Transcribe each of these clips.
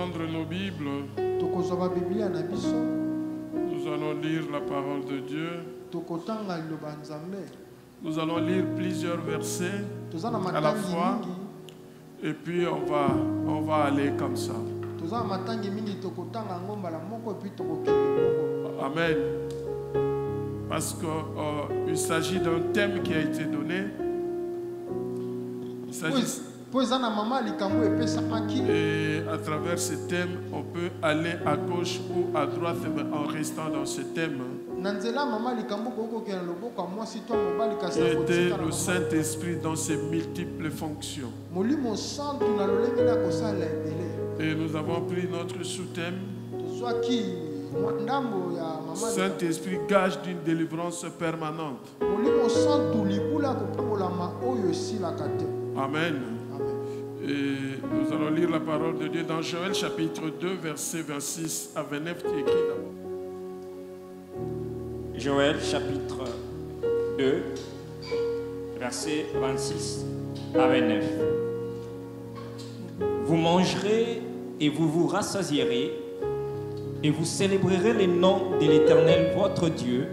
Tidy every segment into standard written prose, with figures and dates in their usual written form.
prendre nos Bibles. Nous allons lire la parole de Dieu. Nous allons lire plusieurs versets à la fois. Et puis on va aller comme ça. Amen. Parce qu'il s'agit d'un thème qui a été donné. Il s'agit... Et à travers ce thème, on peut aller à gauche ou à droite en restant dans ce thème. Aider le Saint-Esprit dans ses multiples fonctions. Et nous avons pris notre sous-thème. Saint-Esprit, gage d'une délivrance permanente. Amen. Et nous allons lire la parole de Dieu dans Joël chapitre 2, versets 26 à 29. Qui écrit d'abord. Joël chapitre 2, versets 26 à 29. Vous mangerez et vous vous rassasierez et vous célébrerez les noms de l'Éternel votre Dieu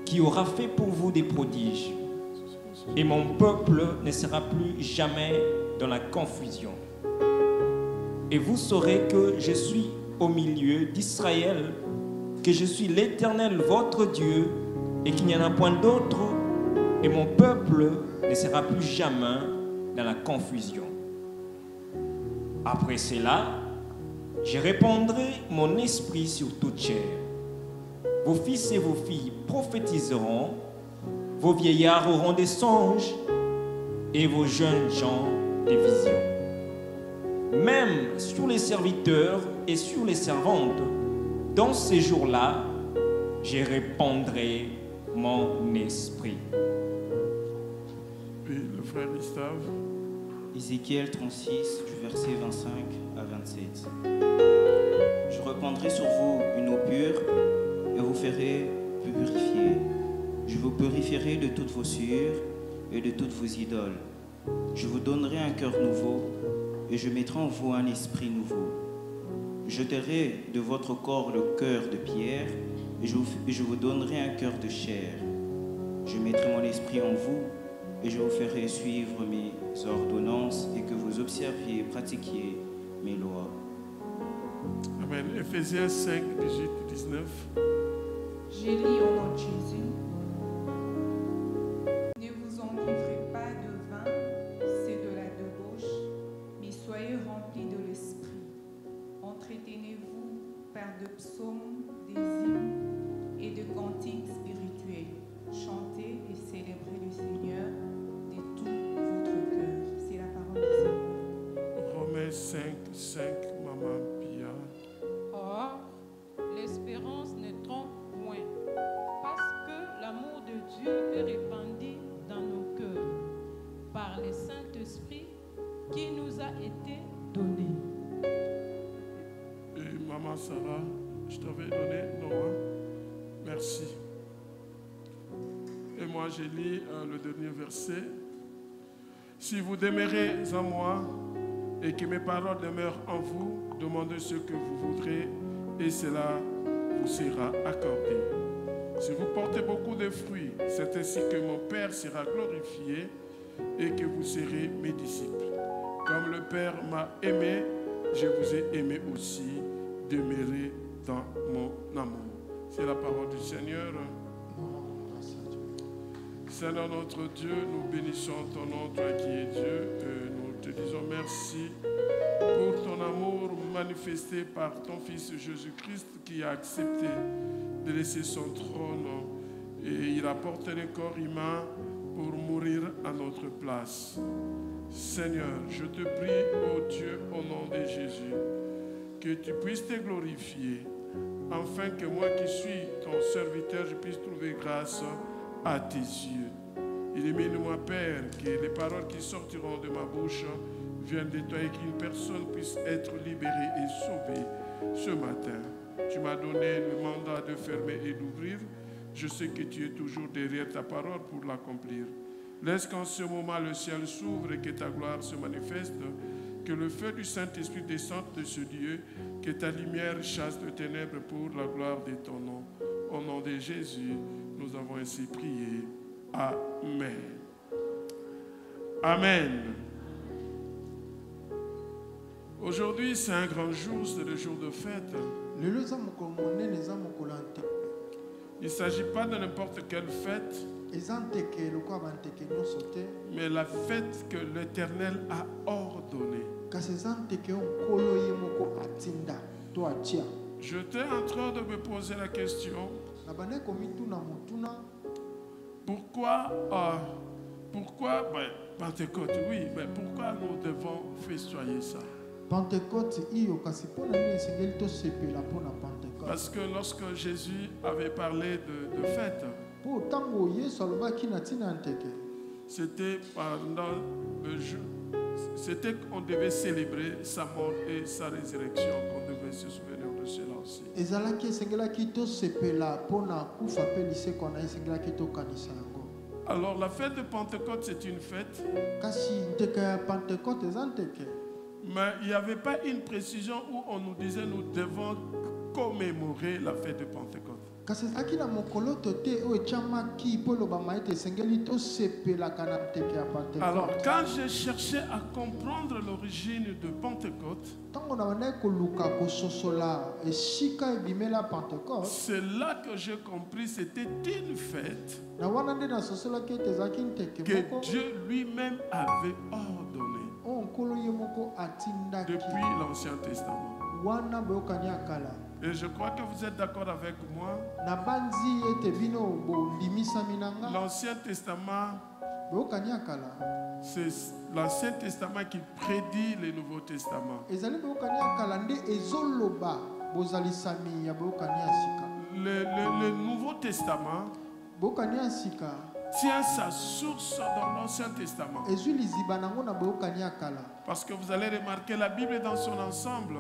qui aura fait pour vous des prodiges. Et mon peuple ne sera plus jamais dans la confusion. Et vous saurez que je suis au milieu d'Israël, que je suis l'Éternel votre Dieu et qu'il n'y en a point d'autre, et mon peuple ne sera plus jamais dans la confusion. Après cela, je répandrai mon esprit sur toute chair. Vos fils et vos filles prophétiseront, vos vieillards auront des songes et vos jeunes gens des visions. Même sur les serviteurs et sur les servantes, dans ces jours-là, je répandrai mon esprit. Puis le frère Gustave. Ézéchiel 36, du verset 25 à 27. Je répandrai sur vous une eau pure et vous ferai purifier. Je vous purifierai de toutes vos souillures et de toutes vos idoles. Je vous donnerai un cœur nouveau et je mettrai en vous un esprit nouveau. Je jeterai de votre corps le cœur de pierre et je vous donnerai un cœur de chair. Je mettrai mon esprit en vous et je vous ferai suivre mes ordonnances et que vous observiez et pratiquiez mes lois. Amen. Ephésiens 5, 18, 19. Je lis au nom de Jésus. Ne vous enivrez pas de vin, c'est de la débauche, mais soyez remplis de l'esprit. Entretenez-vous par de psaumes, des hymnes et de cantiques spirituels. Chantez et célébrez le Seigneur de tout votre cœur. C'est la parole du Seigneur. Romains 5, 5, Maman Pia. Or, l'espérance ne trompe point, parce que l'amour de Dieu est répandu dans nos cœurs par le Saint-Esprit qui nous a été donné. Et Maman Sarah, je t'avais donné Noah. Merci. Et moi, j'ai lu le dernier verset. Si vous demeurez en moi et que mes paroles demeurent en vous, demandez ce que vous voudrez et cela vous sera accordé. Si vous portez beaucoup de fruits, c'est ainsi que mon Père sera glorifié et que vous serez mes disciples. Comme le Père m'a aimé, je vous ai aimé aussi. Demeurez dans mon amour. C'est la parole du Seigneur. Seigneur notre Dieu, nous bénissons ton nom, toi qui es Dieu. Nous te disons merci pour ton amour manifesté par ton Fils Jésus-Christ qui a accepté de laisser son trône et il a porté le corps humain pour mourir à notre place. Seigneur, je te prie, ô Dieu, au nom de Jésus, que tu puisses te glorifier, afin que moi qui suis ton serviteur, je puisse trouver grâce à tes yeux. Illumine-moi, Père, que les paroles qui sortiront de ma bouche viennent de toi et qu'une personne puisse être libérée et sauvée ce matin. Tu m'as donné le mandat de fermer et d'ouvrir. Je sais que tu es toujours derrière ta parole pour l'accomplir. Laisse qu'en ce moment le ciel s'ouvre et que ta gloire se manifeste, Que le feu du Saint-Esprit descende de ce lieu, que ta lumière chasse de ténèbres pour la gloire de ton nom. Au nom de Jésus, nous avons ainsi prié. Amen. Amen. Aujourd'hui, c'est un grand jour, c'est le jour de fête. Il ne s'agit pas de n'importe quelle fête, mais la fête que l'Éternel a ordonnée. J'étais en train de me poser la question, pourquoi Pentecôte, oui, mais pourquoi nous devons festoyer ça? Parce que lorsque Jésus avait parlé de fête, c'était pendant le jour, c'était qu'on devait célébrer sa mort et sa résurrection, qu'on devait se souvenir de cela aussi. Alors la fête de Pentecôte, c'est une fête, mais il n'y avait pas une précision où on nous disait nous devons commémorer la fête de Pentecôte. Alors quand j'ai cherché à comprendre l'origine de Pentecôte, c'est là que j'ai compris que c'était une fête que Dieu lui-même avait ordonnée depuis l'Ancien Testament. Et je crois que vous êtes d'accord avec moi. L'Ancien Testament, c'est l'Ancien Testament qui prédit le Nouveau Testament. Le Nouveau Testament tient sa source dans l'Ancien Testament. Parce que vous allez remarquer, la Bible dans son ensemble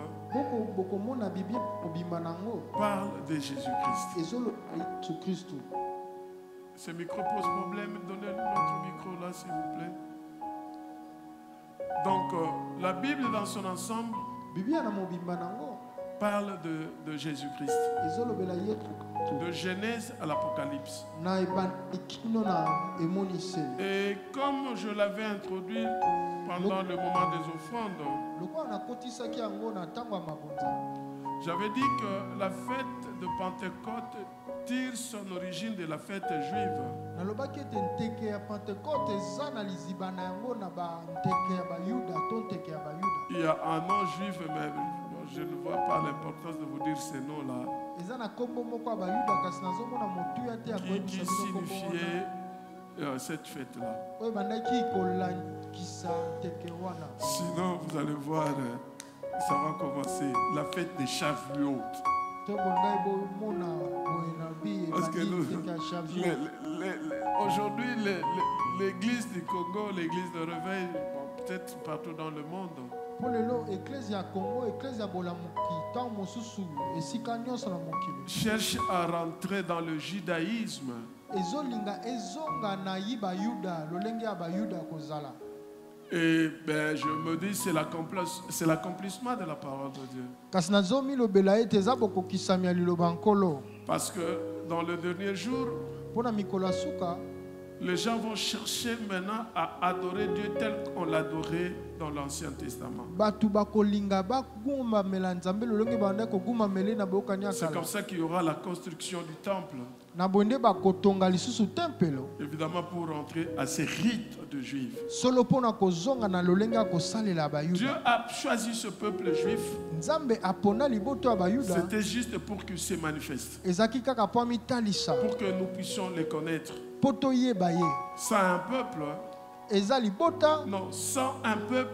parle de Jésus-Christ. Ce micro pose problème. Donnez notre micro là, s'il vous plaît. Donc, la Bible dans son ensemble parle de Jésus-Christ. De Genèse à l'Apocalypse. Et comme je l'avais introduit pendant le moment des offrandes, j'avais dit que la fête de Pentecôte tire son origine de la fête juive. Il y a un nom juif, mais je ne vois pas l'importance de vous dire ces noms-là. Qui signifiait cette fête-là. Sinon, vous allez voir, ça va commencer. La fête des chavulotes. Parce que aujourd'hui, l'église du Congo, l'église de Réveil, peut-être partout dans le monde, cherche à rentrer dans le judaïsme. Et ben, je me dis c'est l'accomplissement de la parole de Dieu. Parce que dans le dernier jour, les gens vont chercher maintenant à adorer Dieu tel qu'on l'adorait dans l'Ancien Testament. C'est comme ça qu'il y aura la construction du temple. Évidemment pour rentrer à ces rites de juifs. Dieu a choisi ce peuple juif. C'était juste pour qu'il se manifeste. Pour que nous puissions les connaître. Sans un peuple, non, sans un peuple,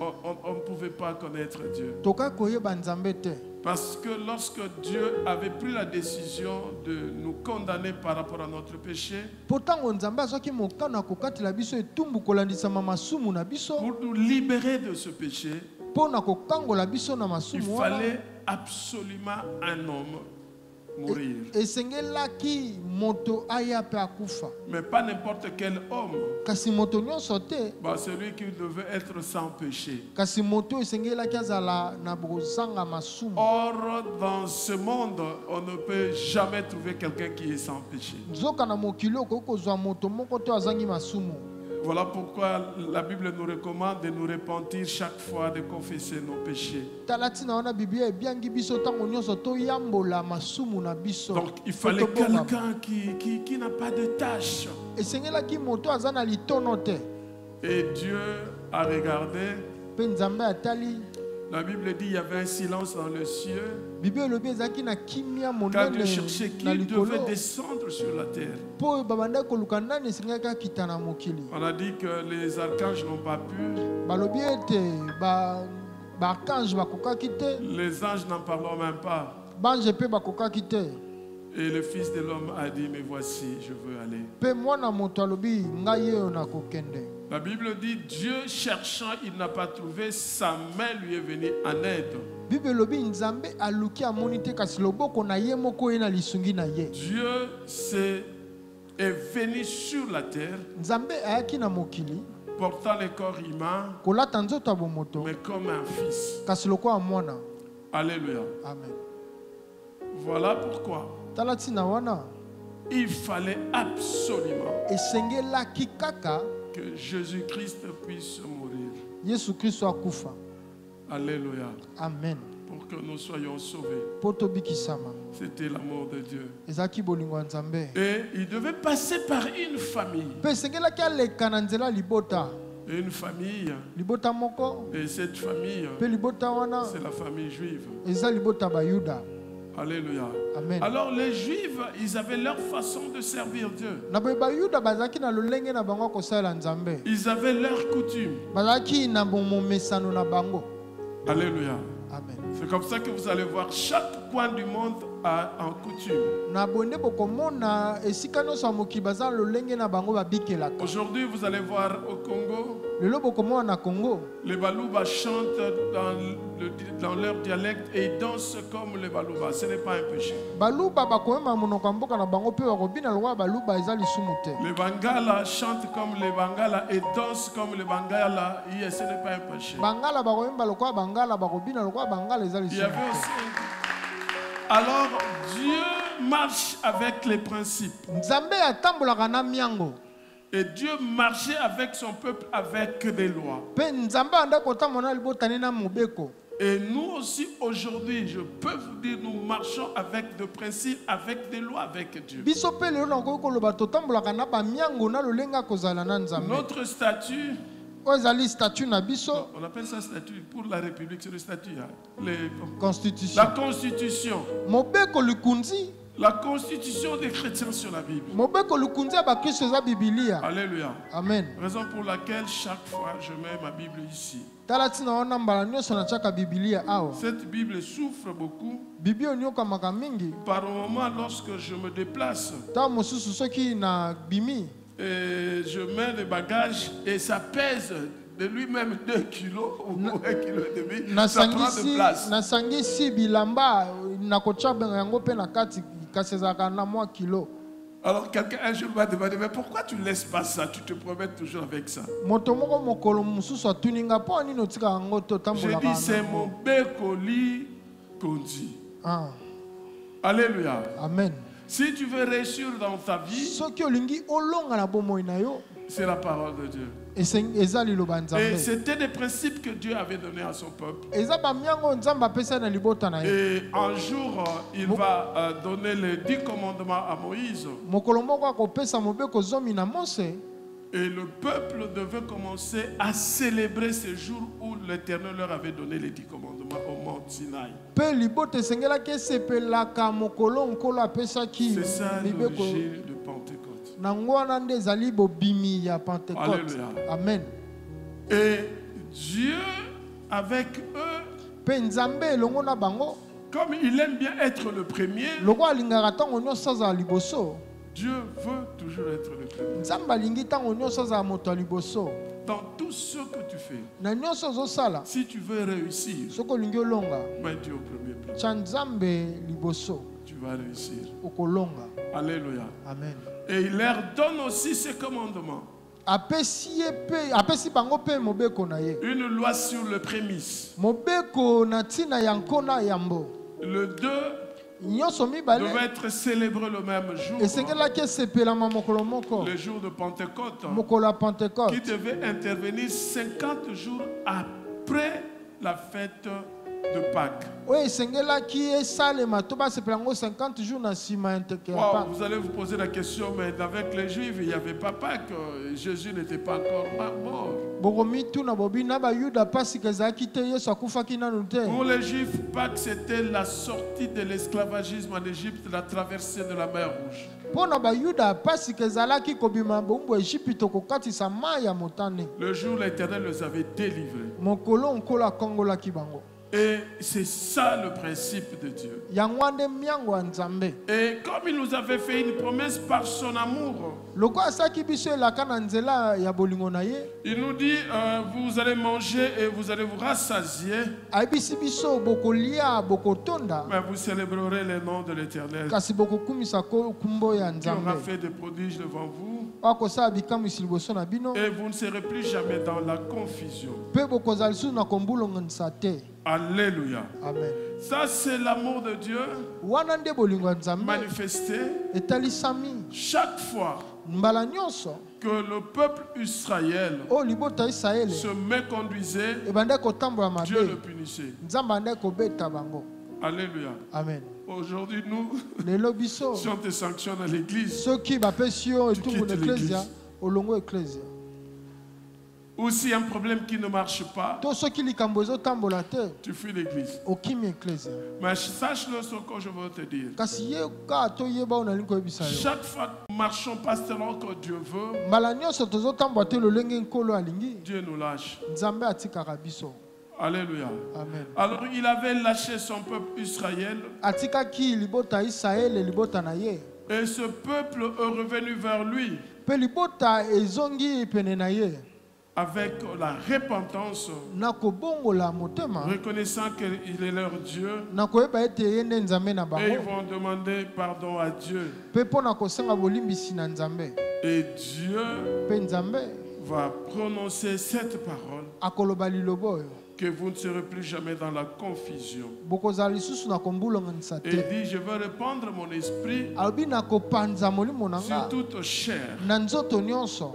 on ne pouvait pas connaître Dieu. Parce que lorsque Dieu avait pris la décision de nous condamner par rapport à notre péché, pour nous libérer de ce péché, il fallait absolument un homme mourir. esengelaki moto aya pe akufa. Mais pas n'importe quel homme. Kasi moto nyonso te. Celui qui devait être sans péché. Kasi moto esengelaki azala na bozanga masumu. Or, dans ce monde, on ne peut jamais trouver quelqu'un qui est sans péché. Nzoka na mokili okozwa moto moko to azangi masumu. Voilà pourquoi la Bible nous recommande de nous repentir chaque fois, de confesser nos péchés. Donc il fallait quelqu'un qui n'a pas de tâche. Et Dieu a regardé. La Bible dit qu'il y avait un silence dans le cieux. Quand Dieu cherchait qui devait descendre sur la terre. On a dit que les archanges n'ont pas pu. Les anges n'en parlent même pas. Et le Fils de l'homme a dit, mais voici, je veux aller. La Bible dit, Dieu cherchant, il n'a pas trouvé, sa main lui est venue en aide. Dieu est venu sur la terre, portant le corps humain, mais comme un fils. Alléluia. Amen. Voilà pourquoi il fallait absolument que Jésus-Christ puisse mourir. Alléluia. Amen. Pour que nous soyons sauvés. C'était l'amour de Dieu. Et il devait passer par une famille. Une famille. Et cette famille, c'est la famille juive. Alléluia. Amen. Alors les Juifs, ils avaient leur façon de servir Dieu. Ils avaient leurs coutumes. Alléluia. Amen. C'est comme ça que vous allez voir chaque coin du monde a en coutume. Aujourd'hui, vous allez voir au Congo, les Balouba chantent dans leur dialecte et ils dansent comme les Balouba. Ce n'est pas un péché. Les Bangala chantent comme les Bangala et dansent comme les Bangala. Et ce n'est pas un péché. Il y avait aussi... Alors, Dieu marche avec les principes. Et Dieu marchait avec son peuple avec des lois. Et nous aussi, aujourd'hui, je peux vous dire, nous marchons avec des principes, avec des lois, avec Dieu. Notre statut... On appelle ça statut pour la République, c'est le statut. Constitution. La Constitution. La Constitution des chrétiens sur la Bible. Alléluia. Amen. Raison pour laquelle chaque fois je mets ma Bible ici. Cette Bible souffre beaucoup. Par moment, lorsque je me déplace, et je mets les bagages et ça pèse de lui-même 2 kilos ou 1,5 kg. Ça prend de place. Alors quelqu'un un jour m'a demandé, mais pourquoi tu ne laisses pas ça? Tu te promènes toujours avec ça. J'ai dit, c'est mon bécoli qu'on dit. Alléluia. Amen. Si tu veux réussir dans ta vie, c'est la parole de Dieu. Et c'était des principes que Dieu avait donnés à son peuple. Et un jour, il va donner les 10 commandements à Moïse. Et le peuple devait commencer à célébrer ce jour où l'Éternel leur avait donné les 10 commandements au mont Sinaï. C'est ça l'origine de Pentecôte. Alléluia. Amen. Et Dieu, avec eux, comme il aime bien être le premier, Dieu veut toujours être le premier. Dans tout ce que tu fais, si tu veux réussir, mets Dieu au premier plan. tu vas réussir. okolonga. Alléluia. Amen. Et il leur donne aussi ce commandement. Apesi bango pe mobeko na ye. Une loi sur le prémisse. Mobeko na tina yankona yambo. Le 2 Nyonso mibale devait être célébré le même jour. esengelaki esepelama mokolo moko. Le jour de Pentecôte. Mokolo ya Pentecôte. Qui devait intervenir 50 jours après la fête de Pâques. Oui, esengelaki esalema to basepela ngo 50 jours na sima ya nteke ya Wow, Pâques. vous allez vous poser la question, mais avec les Juifs, il n'y avait pas Pâques. Jésus n'était pas encore mort. Bokomi tuna bobi na bayuda pasika ezalaki te Yesu akufaki nanu te. Pour les Juifs, Pâques, c'était la sortie de l'esclavagisme en Égypte, la traversée de la mer Rouge. Pona bayuda pasika ezalaki kobima bombo Ejipito kokatisa mai ya motane. Le jour où l'Éternel les avait délivrés. Mokolo nkolo akongolaki bango. Et c'est ça le principe de Dieu. Yango nde miango ya Nzambe. Et comme il nous avait fait une promesse par son amour, Loko asaki biso elaka na nzela ya bolingo na ye. il nous dit, vous allez manger et vous allez vous rassasier, Ayebisi biso bokolia bokotonda. mais vous célébrerez le nom de l'Éternel Kasi bokokumisa kumbo ya qui aura Nzambe. fait des prodiges devant vous. Akosala bikamwisi liboso na bino. Et vous ne serez plus jamais dans la confusion. Pe bokozala lisusu na kombulonganisa te. Alléluia. Amen. Ça, c'est l'amour de Dieu Wana nde bolingo ya Nzambe manifesté etalisami chaque fois mbala nyonso que le peuple Israël oyo libota Israele se méconduisait, ebande kotambola Dieu le mabe punissait. Nzambe ande kobeta bango. Alléluia. Amen. Aujourd'hui, nous, Lelo biso si on te sanctionne à l'église, soki bapesi yo etumbu na quittes eklesia l'église. olongo eklesia ou s'il y a un problème qui ne marche pas, to soki likambo ezotambola te tu fuis l'église. okimi eklesia. Mais sache-le ce que je veux te dire. Kasi ye kaka toyeba oyo nalingi koyebisa yo Chaque fois que nous marchons pas selon que Dieu veut, mbala nyonso tozotambola te lolenge nkolo alingi Dieu nous lâche. Nzambe atikaka biso. Alléluia. Amen. Alors il avait lâché son peuple Israël Atikaki libota Israele libota na ye et ce peuple est revenu vers lui pe libota ezongi pene na ye avec la repentance, na kobongola motema reconnaissant qu'il est leur Dieu, na koyeba ete ye nde Nzambe na et ils bango vont demander pardon à Dieu. pe mpo na kosenga bolimbisi na Nzambe Et Dieu pe Nzambe va prononcer cette parole akoloba liloba oyo que vous ne serez plus jamais dans la confusion. bokozala lisusu na kombulonganisa Et il te. dit, je veux répandre mon esprit alobi na kopanza molimo na sur nga toute chair. na nzoto nyonso.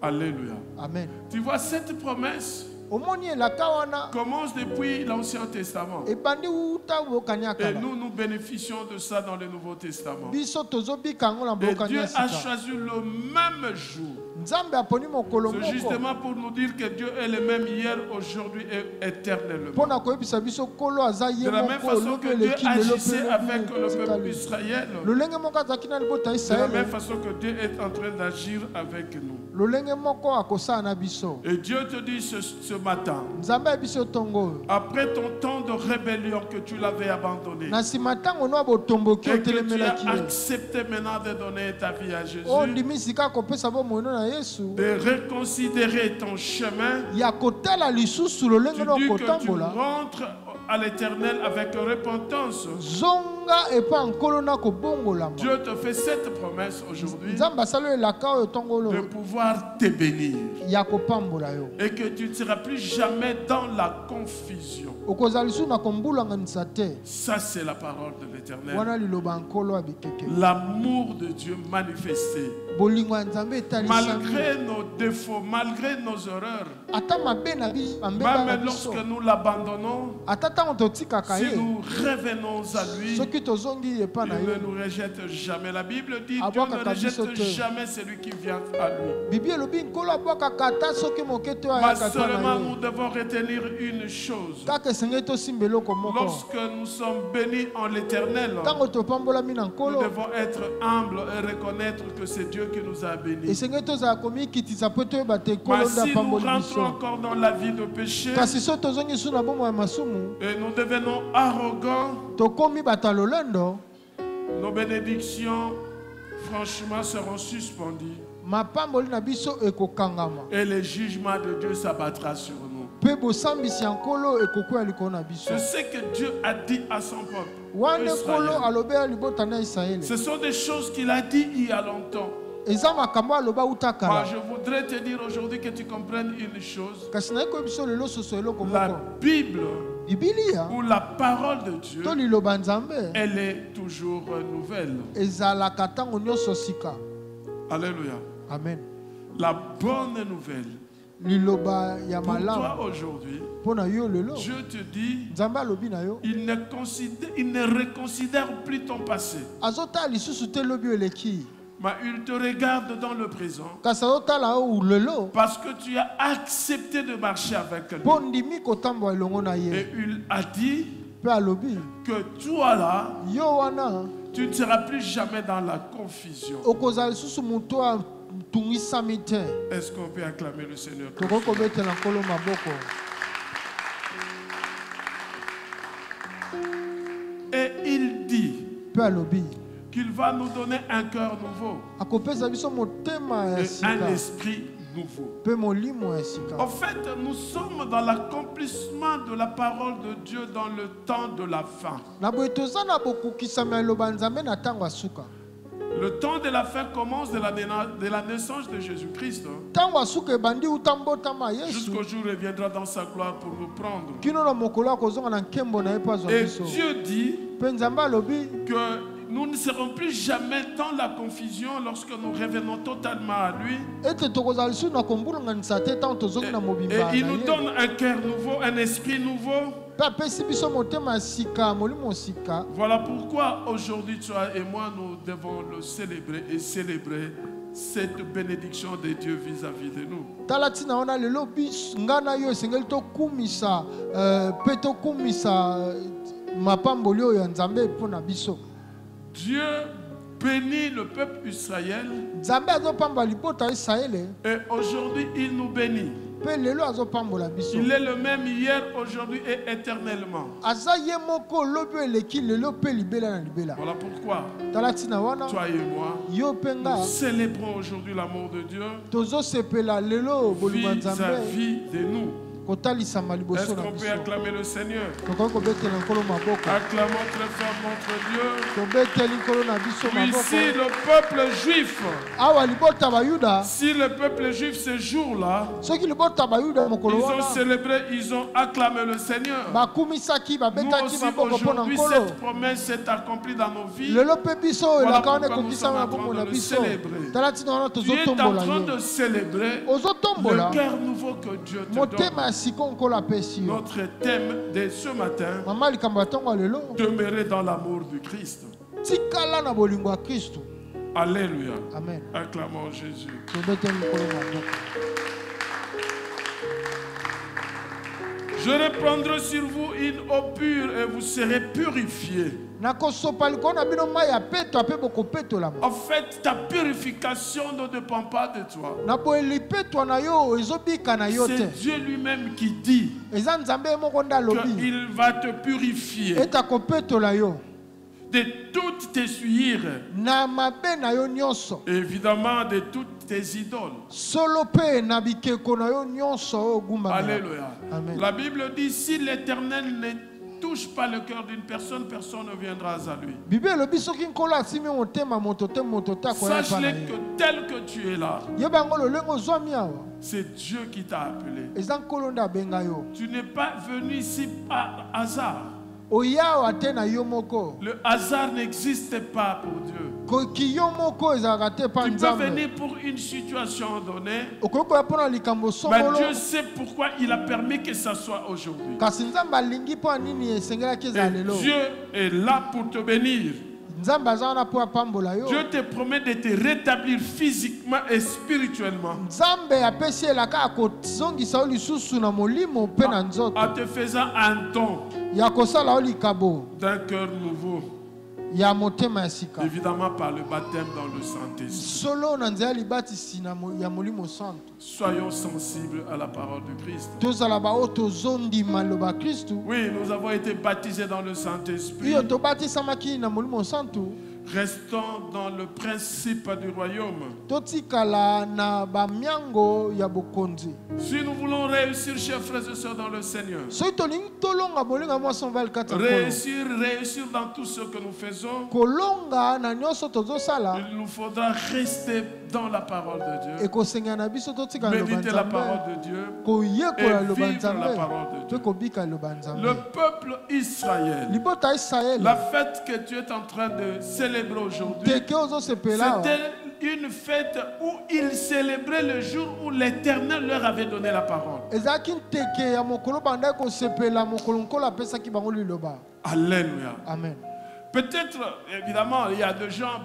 Alléluia. Amen. Tu vois, cette promesse omoni elaka wana commence depuis l'Ancien Testament. ebandi uta bokani ya Et kala nous bénéficions de ça dans le Nouveau Testament. biso tozobika yango na Et bokani Dieu ya a sika. choisi le même jour. Nzambe aponi mokolo C'est moko justement pour nous dire que Dieu est le même hier, aujourd'hui et éternellement. mpo na koyebisa biso nkolo aza ye De la même moko façon lobi que Dieu eleki lelo agissait avec le peuple mpe d'Israël, lolenge moko azalaki na libota ya de la même Israele façon que Dieu est en train d'agir avec nous. lolenge moko akosala na biso. Et Dieu te dit ce matin, Nzambe ayebi yo ntongo oyo après ton temps de rébellion que tu l'avais abandonné, na nsima ntango no botomboki et que tu otelemelaki as ye accepté maintenant de donner ta vie à Jésus, ondimi sika kopesa bomoino na Yesu de reconsidérer ton chemin, ya kotala lisusu lolenge tu no dis que tu kotambola rentres à l'Éternel avec repentance. zonga epa nkolo na kobongolama. Dieu te fait cette promesse aujourd'hui Nzambe asali oyo elaka oyo ntongo de oyo pouvoir te bénir ya kopambola yo et que tu ne seras plus jamais dans la confusion. okozala lisusu na kombulanganisa te. Ça, c'est la parole de l'Éternel. Wana liloba ya nkolo ya bikeke L'amour de Dieu manifesté. bolingo ya Nzambe etalisami Malgré nos défauts, malgré nos erreurs, ata mabe na biso bambeba na même biso lorsque nous l'abandonnons, ata ntango totikaka si ye nous revenons à lui, soki tozongi epa il na ne ye nous rejette jamais. La Bible dit Ah, Dieu bon, ne kaka biso rejette te. jamais celui qui vient à lui. bibi elobi nkolo abwakaka ata soki moke te Mais ayaka epa seulement na nous ye devons retenir une chose. kaka esengeli tosimba eloko moko Lorsque nous sommes bénis en l'Éternel, ntango topambolami na nous nkolo devons être humbles et reconnaître que c'est Dieu qui nous a bénis. esengeli tozala komikitisa mpo toyeba te nkolo Mais nde si nous apamboli rentrons biso encore dans la vie de péché kasi so tozongi su na bomoi ya masumu et nous devenons arrogants, tokomi bato ya lolendo nos bénédictions, franchement, seront suspendues mapamboli na biso ekokangama et le jugement de Dieu s'abattra sur nous. pe bosambisi ya nkolo ekokwea likolo na biso. C'est ce que Dieu a dit à son peuple. Wana nkolo Israël. alobe ya libota na Israele. Ce sont des choses qu'il a dit il y a longtemps. Eza makambo aloba uta Moi, kala. je voudrais te dire aujourd'hui que tu comprennes une chose. Kasi nayi koyebiso lelo soso eloko La moko. Bible Bibilia ou la parole de Dieu, to liloba nzambe elle est toujours nouvelle. ezalaka ntango nyonso sika. Alléluia. Amen. La bonne nouvelle. Liloba ya Pour toi malamu aujourd'hui, mpo na yo lelo. Dieu te dit, Nzambe alobi na yo. il ne reconsidère plus ton passé. Azotala lisusu te lobi eleki. Mais il te regarde dans le présent Kasi azotala o lelo. parce que tu as accepté de marcher avec lui. Mpo ndimi kotambola elongo na Et ye. il a dit Mpe alobi. que toi là, Yo wana. tu ne seras plus jamais dans la confusion. Okozala lisusu moto atungisami te. Est-ce qu'on peut acclamer le Seigneur? Tokoki kobetela nkolo maboko. Et il dit Mpe alobi. qu'il va nous donner un cœur nouveau Akopesa biso motema ya et un sika. esprit nouveau. Mpe molimo ya sika. En fait, nous sommes dans l'accomplissement de la parole de Dieu dans le temps de la fin. Na boye toza na bokokisami ya liloba nzambe na ntango ya suka. Le temps de la fin commence de la naissance de Jésus-Christ Ntango ya suka ebandi uta mbotama ya Yesu. jusqu'au jour où il reviendra dans sa gloire pour nous prendre. Kino na mokolo akozonga na nkembo na ye mpo azwa Et biso. Dieu dit Mpe nzambe alobi que nous ne serons plus jamais dans la confusion lorsque nous revenons totalement à lui. ete tokozala lisusu na kombulunganisa te ntango tozongi na mobimba Et na il nous ye. donne un cœur nouveau, un esprit nouveau. Mpe apesi biso motema ya sika, molimo ya sika. Voilà pourquoi aujourd'hui, toi et moi, nous devons le célébrer et célébrer cette bénédiction de Dieu vis-à-vis de nous. Tala ntina wana lelo biso nga na yo esengeli tokumisa mpe tokumisa mapamboli oyo ya nzambe mpo na biso. Dieu bénit le peuple Israël Nzambe azopambola libota ya Israele et aujourd'hui, il nous bénit. mpe lelo azopambola biso. Il est le même hier, aujourd'hui et éternellement. Aza ye moko lobi oyo eleki lelo mpe libela na libela. Voilà pourquoi, Tala ntina wana toi et moi, yo mpe nga nous célébrons aujourd'hui l'amour de Dieu tozosepela lelo bolingo ya nzambe vis-à-vis de nous. kotalisama Est-ce liboso na qu'on peut biso. acclamer le Seigneur? Tokoki kobetela nkolo maboko. Acclamons très fort notre Dieu. Tobeteli nkolo na biso Puis si maboko. le peuple juif, Awa libota bayuda, si le peuple juif ce jour-là, soki libota bayuda mokolo ils ont wana célébré, ils ont acclamé le Seigneur. bakumisaki Nous babetaki aussi maboko mpo na aujourd'hui, nkolo. cette promesse s'est accomplie dans nos vies. Lelo mpe biso oyo Voilà elaka wana pourquoi nous ekokisama na sommes en bongo train na de le biso. célébrer. Tala ntina wana Tu es en tozotombola train yo. de célébrer Ozotombola le cœur nouveau que Dieu te motema donne. ya sika nkolo apesi yo. Notre thème de ce matin, Mama likambo ya ntongo ya lelo demeurer dans l'amour du Christ. tikala na bolingo ya Kristo. Alléluia. Amen. Acclamons Jésus. Tobeteli nkolo maboko. Je répandrai sur vous une eau pure et vous serez purifiés. nakosopa likolo na bino mai ya peto mpe bokopetolama. En fait, ta purification ne dépend pas de toi. Na boye lipetwa na yo ezobika na yo te. C'est Dieu lui-même qui dit Eza nzambe ye moko nde alobi qu'il va te purifier ete akopetola yo de toutes tes souillures, na mabe na yo nyonso, évidemment de toutes tes idoles. solo mpe na bikeko na yo nyonso oyo ogumbamela. Alléluia. Amen. La Bible dit, si l'Éternel ne touche pas le cœur d'une personne, personne ne viendra à lui. Bible elobi soki nkolo asimi motema moto te akoya epa na Sache-le ye. que tel que tu es là, Yeba yango lolenge ozwami awa c'est Dieu qui t'a appelé. eza nkolo nde abenga yo. Tu n'es pas venu ici par hasard. Oya awa te na yo moko. Le hasard n'existe pas pour Dieu. Koki yo moko ezalaka te pa Tu peux nzambe. venir pour une situation donnée, Okoki koya mpo na likambo mais songolo. Dieu sait pourquoi il a permis que ça soit aujourd'hui. Kasi nzambe alingi mpo ya nini esengelaki ezala Et lelo. Dieu est là pour te bénir. Nzambe aza wana mpo apambola yo. Dieu te promet de te rétablir physiquement et spirituellement Nzambe apesi elaka ya kozongisa yo lisusu na molimo mpe na nzoto en te faisant un don ya kosala yo likabo d'un cœur nouveau, ya motema ya sika. évidemment par le baptême dans le Saint-Esprit. Solo na nzela libatisi ya molimo santo. Soyons sensibles à la parole de Christ. Tozala baoyo tozondima liloba ya Kristu. Oui, nous avons été baptisés dans le Saint-Esprit, Iyo tobatisamaki na molimo santo. Restons dans le principe du royaume. totikala na bamiango ya bokonzi. Si nous voulons réussir, chers frères et sœurs, dans le Seigneur, Soki tolingi tolonga bolinga mwasi mobali kati ya nkolo. réussir dans tout ce que nous faisons, kolonga na nyonso tozosala il nous faudra rester dans la parole de Dieu, ekosengela na biso totikala loba méditer la nzambe parole de Dieu koyekola et loba vivre la nzambe parole de mpe Dieu. kobika loba Le nzambe. peuple Israël, libota ya Israele la fête que tu es en train de célébrer aujourd'hui, teke ozosepela c'était une fête où ils célébraient le jour où l'Éternel leur avait donné la parole. ezalaki nteke ya mokolo bandaki kosepela mokolo nkolo apesaki bango liloba. Alléluia. Amen. Peut-être, évidemment, il y a des gens,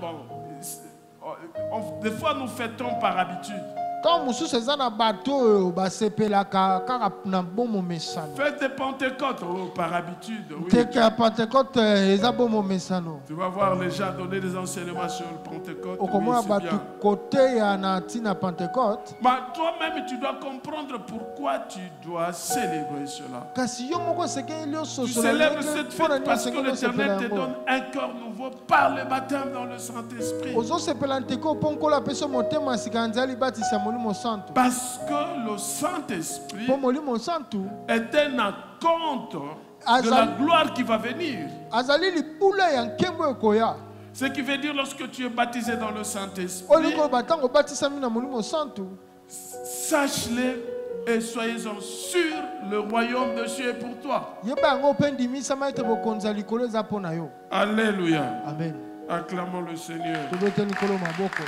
des fois nous fêtons par habitude. ntango mosusu eza na bato oyo basepelaka kaka na bomo mesano. Fête de Pentecôte, par habitude. Oui. nteke ya pentecote eza bomo mesano. Tu vas voir les gens donner des enseignements sur le Pentecôte. Oui, okomona c'est bato bien. koteya na ntina pentecote. Mais toi-même, tu dois comprendre pourquoi tu dois célébrer cela. kasi yo moko osekeli Tu ososola célèbres ndenge cette mpo na fête nini parce que osengeli osepela l'Éternel te yango. donne un corps nouveau par le baptême dans le Saint-Esprit. ozosepela nteke mpo nkolo apesi yo motema ya sika nzela libatisi ya molimo santu. Parce que le Saint-Esprit mpo molimo santu est un acompte de Azal- la gloire qui va venir. azali libula ya nkembo ekoya. Ce qui veut dire lorsque tu es baptisé dans le Saint-Esprit, oyo koloba ntango obatisami na molimo santu sache-le et soyez-en sûrs, le royaume de Dieu est pour toi. yeba yango mpe ndimisama ete bokonzi ya likolo eza mpo na yo. Alléluia. amen. Acclamons le Seigneur. tobete likolo maboko.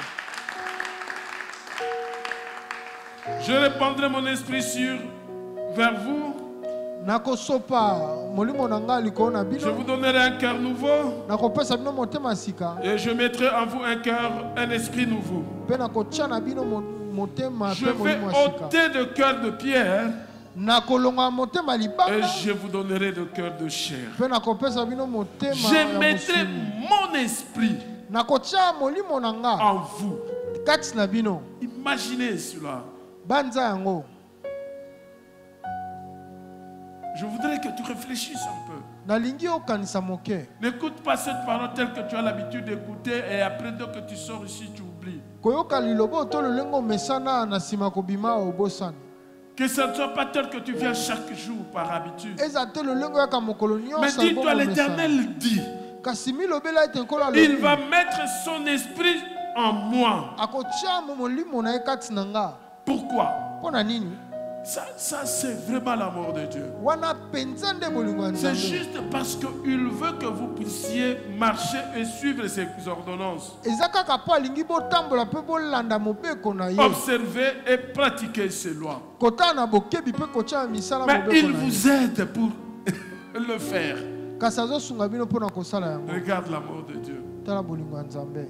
Je répandrai mon esprit vers vous. nakosopa molimo na ngai likolo na Je bino. vous donnerai un cœur nouveau nakopesa bino motema ya sika et je mettrai en vous un esprit nouveau. mpe nakotia na bino motema Je mpe vais molimo ya sika. ôter de cœur de pierre nakolonga motema et libanga je vous donnerai de cœur de chair. mpe nakopesa bino motema Je ya mettrai mosuni. mon esprit nakotia molimo na nga en vous. kati na bino. Imaginez cela. banza yango. Je voudrais que tu réfléchisses un peu. nalingi okanisa moke. N'écoute pas cette parole telle que tu as l'habitude d'écouter et après dès que tu sors ici, tu oublies. koyoka liloba to lolengo omesana na nsima kobima obosani. Que ce ne soit pas tel que tu viens chaque jour par habitude. eza te lolengo yaka mokolo Mais nyonso dis-toi, bongo l'Éternel omesana. dit, kasi milobela ete nkolo il va alobi mettre son esprit en moi. akotia molimo na ye kati na nga. Pourquoi? mpo na nini? Ça c'est vraiment l'amour de Dieu. wana penza nde bolingo ya C'est nzambe. juste parce qu'il veut que vous puissiez marcher et suivre ses ordonnances. eza kaka mpo alingi botambola mpe bolanda mobeko na ye. Observer et pratiquer ses lois. kotala na bokebi mpe kotia na misala Mais mobeko il na ye. vous aide pour le faire. kasi azosunga bino mpo na kosala yango. Regarde l'amour de Dieu. tala bolingo ya nzambe.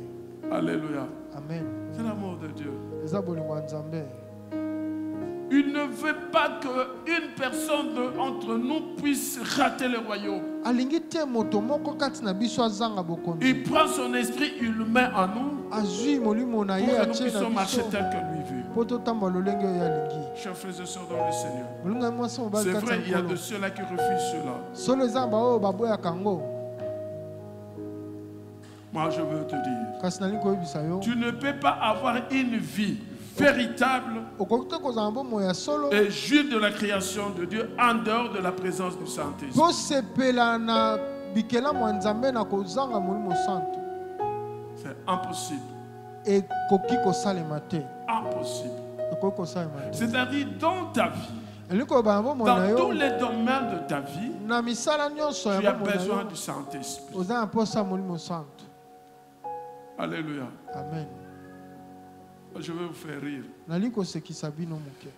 Alléluia. amen. C'est l'amour de Dieu. eza bolingo ya nzambe. Il ne veut pas qu'une personne entre nous puisse rater le royaume. alingi te moto moko kati na biso azanga bokonzi. Il prend son esprit, il le met en nous azwi molimo na pour ye que nous atie puissions na marcher biso tel que lui veut. mpo totambola lolenge oyo alingi. Chers frères et sœurs dans le Seigneur, bolingo ya mwasi mobali c'est kati vrai, ya il y a de nkolo. ceux-là qui refusent cela. solo eza na baoyo baboyaka yango. Moi, je veux te dire, kasi nalingi koyebisa yo tu ne peux pas avoir une vie véritable okoki te kozala na bomoi ya solo et jouir de la création de Dieu en dehors de la présence du Saint-Esprit. tosepela na bikelamu ya nzambe na kozanga molimo santu. C'est impossible. ekoki kosalema te. Impossible. ekoki kosalema te. C'est-à-dire dans ta vie, elingi koyeba na bomoi na dans tous yo les domaines de ta vie, na misala nyonso tu ya as bomoi na besoin yo du Saint-Esprit. oza na mposa molimo santu. Alléluia. amen. Je vais vous faire rire. nalingi kosekisa bino moke.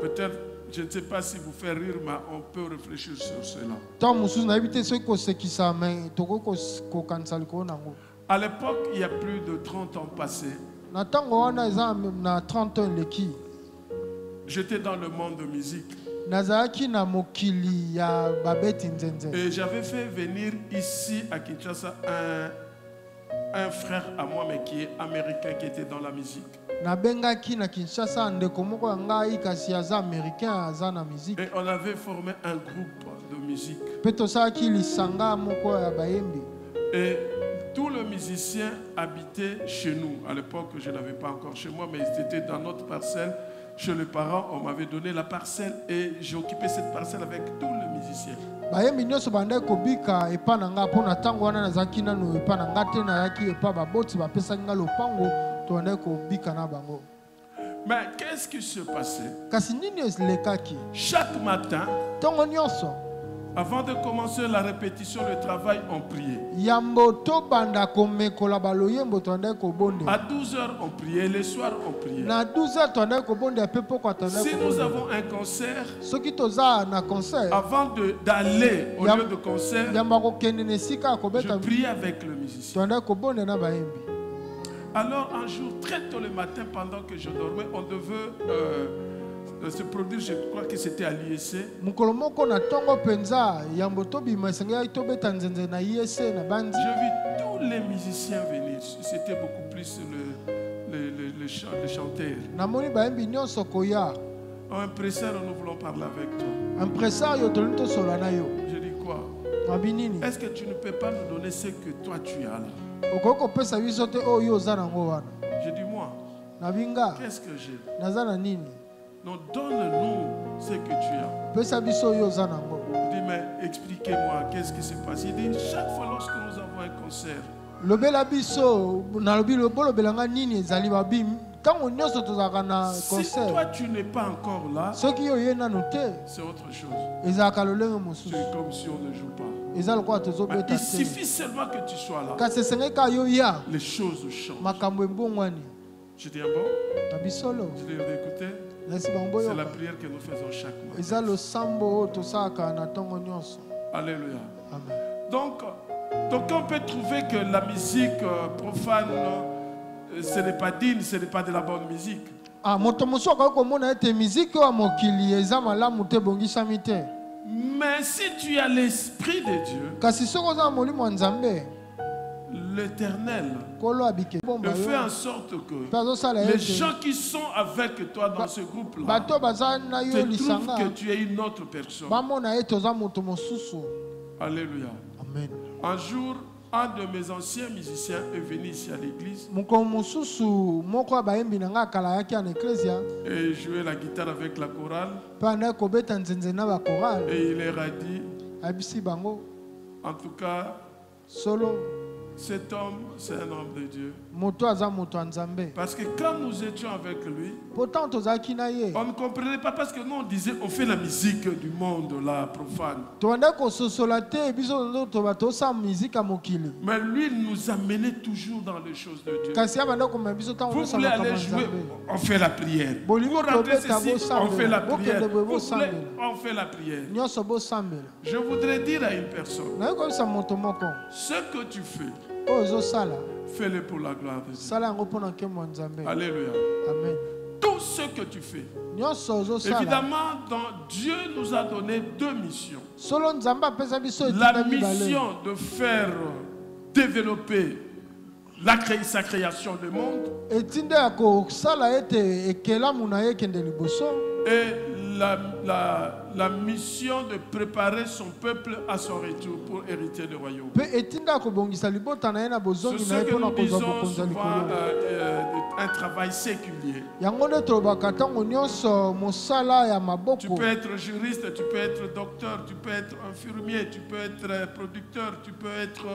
Peut-être, je ne sais pas si vous fait rire, mais on peut réfléchir sur cela. ntango mosusu nayebi te soki kosekisa me tokoki kokanisa likolo nango. À l'époque, il y a plus de 30 ans passés, na ntango wana eza na 30 ans eleki j'étais dans le monde de musique. nazalaki na mokili ya babeti nzenze. Et j'avais fait venir ici à Kinshasa un frère à moi, mais qui est américain, qui était dans la musique. nabengaki na Kinshasa ndeko moko ya ngai kasi aza américain aza na musique. Et on avait formé un groupe de musique. mpe tosalaki lisanga moko ya bayembi. Et tout le musiciens habitaient chez nous. À l'époque, je n'avais pas encore chez moi, mais ils étaient dans notre parcelle. Chez les parents, on m'avait donné la parcelle et j'ai occupé cette parcelle avec tous les musiciens. bayembi nyonso bandai kobika epa na nga mpona ntango wana nazalaki nanu epa na nga te nayaki epa baboti bapesaki nga lopango tobandai kobika na bango. Mais qu'est-ce qui se passait? Kasi nini elekaki Chaque matin, ntongo nyonso avant de commencer la répétition, le travail, on priait. yambo tobanda komekola baloyembo tobandai kobonde À 12h, on priait. Les soirs, on priait. na 12h tobandai kobonde mpe pokwa tobandai Si nous kobonde. avons un concert, soki toza na concert avant d'aller au Yam- lieu de concert, yamba kokende na esika ya je kobeta priais avec le musicien. tobandai kobonde na bayembi. Alors un jour, très tôt le matin, pendant que je dormais, on devait se produire, je crois que c'était à l'IEC. mokolo moko na ntongo mpenza yambo tobima esengeli tobeta nzenze na IEC na bandi. J'ai vu tous les musiciens venir. C'était beaucoup plus les chanteurs. namoni bayembi nyonso koya Oh, impresseur, nous voulons parler avec toi. impresario tolingi tosola na yo Je dis quoi? mabi nini Est-ce que tu ne peux pas nous donner ce que toi tu as là? okoki kopesa biso te oyo oza nango wana. Je dis moi, nabi nga qu'est-ce que j'ai? naza na nini Non, donne-nous ce que tu as. pesa biso oyo oza nango. Je dis, mais expliquez-moi, qu'est-ce qui se passe? Il dit, chaque fois lorsque nous avons un concert, lobela biso nalobi bolobela nga nini ezali babi ntango nyonso tozalaka na si toi concert tu n'es pas encore là, soki oye nanu te c'est autre chose. ezalaka lolenge C'est mosusu comme si on ne joue pas. eza lokola Mais tozobeta il te suffit seulement que tu sois là. kasi esengeli kaka yo ya Les choses changent. makambo embongwani Je dis, ah bon? na bisolo Je dis, écoutez, nasi bango c'est la boyoka prière que nous faisons chaque mois. eza losambo oyo tosalaka na ntongo nyonso. Alléluia. Amen. Donc on peut trouver que la musique profane, ce n'est pas digne, ce n'est pas de la bonne musique. moto mosusu akoki komona ete miziki oyo ya mokili eza malamu te ebongisami te. Mais si tu as l'Esprit de Dieu, kasi soki oza na molimo ya nzambe l'Éternel kolo abike bomba fait yo en sorte que mpe azosala les ete gens qui sont avec toi dans ce groupe-là bato baza na yo te trouvent lisanga que tu es une autre personne. bamona ete oza moto mosusu. Alléluia. Amen. Un jour, un de mes anciens musiciens est venu ici à l'église mokolo mosusu moko ya bayembi na ngai akala ayaki na eklesia et jouait la guitare avec la chorale mpe andaki kobeta nzenze na bakorale et il leur a dit, ayebisi bango en tout cas, solo cet homme, c'est un homme de Dieu. moto aza moto ya nzambe. Parce que quand nous étions avec lui, pourtant tozalaki na ye on ne comprenait pas parce que nous on disait on fait la musique du monde, la profane. tobandaki kososola te biso toba tosala miziki ya mokili Mais lui il nous amenait toujours dans les choses de Dieu. kasi abanda komema biso ntango Vous nyonso voulez makambo ya aller jouer, nzambe. on fait la prière. Bolingo Vous rentrez tobeta ceci, bosambela. on fait la Bokende prière. boye Vous voulez, bosambela. on fait la prière. nyonso bosambela. Je voudrais dire à une personne, naye koyebisa moto moko ce que tu fais, oyo ozosala fais-le pour la gloire de Dieu. sala yango mpo na nkembo ya nzambe. Alléluia. Amen. Tout ce que tu fais. nyonso ozosala Évidemment, Dieu nous a donné deux missions. solo nzambe apesa biso La etinda mibale. mission de faire développer sa création du monde etinda ya kosala ete ekelamu na ye ekende liboso et la mission de préparer son peuple à son retour pour hériter du royaume. mpe etinda ya kobongisa libota na ye na C'est bozongi ce na ye que mpona nous kozwa disons bokonzi ya souvent likolo. un travail séculier. yango nde tolobaka ntango nyonso mosala ya Tu maboko. peux être juriste, tu peux être docteur, tu peux être infirmier, tu peux être producteur, tu peux être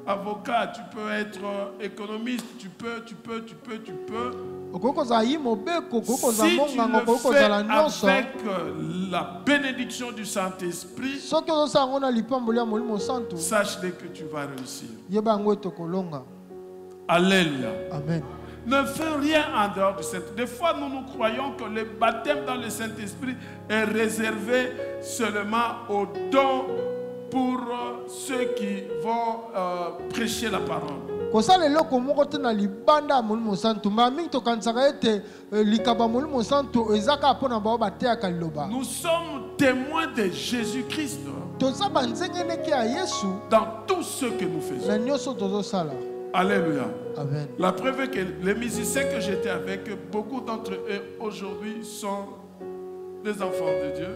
avocat, tu peux être économiste, tu peux. okoki kozala yi mobeko okoki kozala Si tu mongango okoki le fais kozala nyonso avec la bénédiction du Saint-Esprit, soki ozosala yango na lipamboli ya molimo santu sache-le que tu vas réussir. yeba yango ete okolonga. Alléluia. Amen. Ne fais rien en dehors du Saint-Esprit. Des fois, nous croyons que le baptême dans le Saint-Esprit est réservé seulement aux dons pour ceux qui vont prêcher la parole. kosala eloko moko te na libanda ya molimo santu mbala mingi tokanisaka ete likaba ya molimo santu eza kaka mpo na bao bateyaka liloba. Nous sommes témoins de Jésus-Christ toza banzengeneki ya yesu dans tout ce que nous faisons. na nyonso tozosala. Alléluia. Amen. La preuve est que les musiciens que j'étais avec, beaucoup d'entre eux aujourd'hui sont des enfants de Dieu.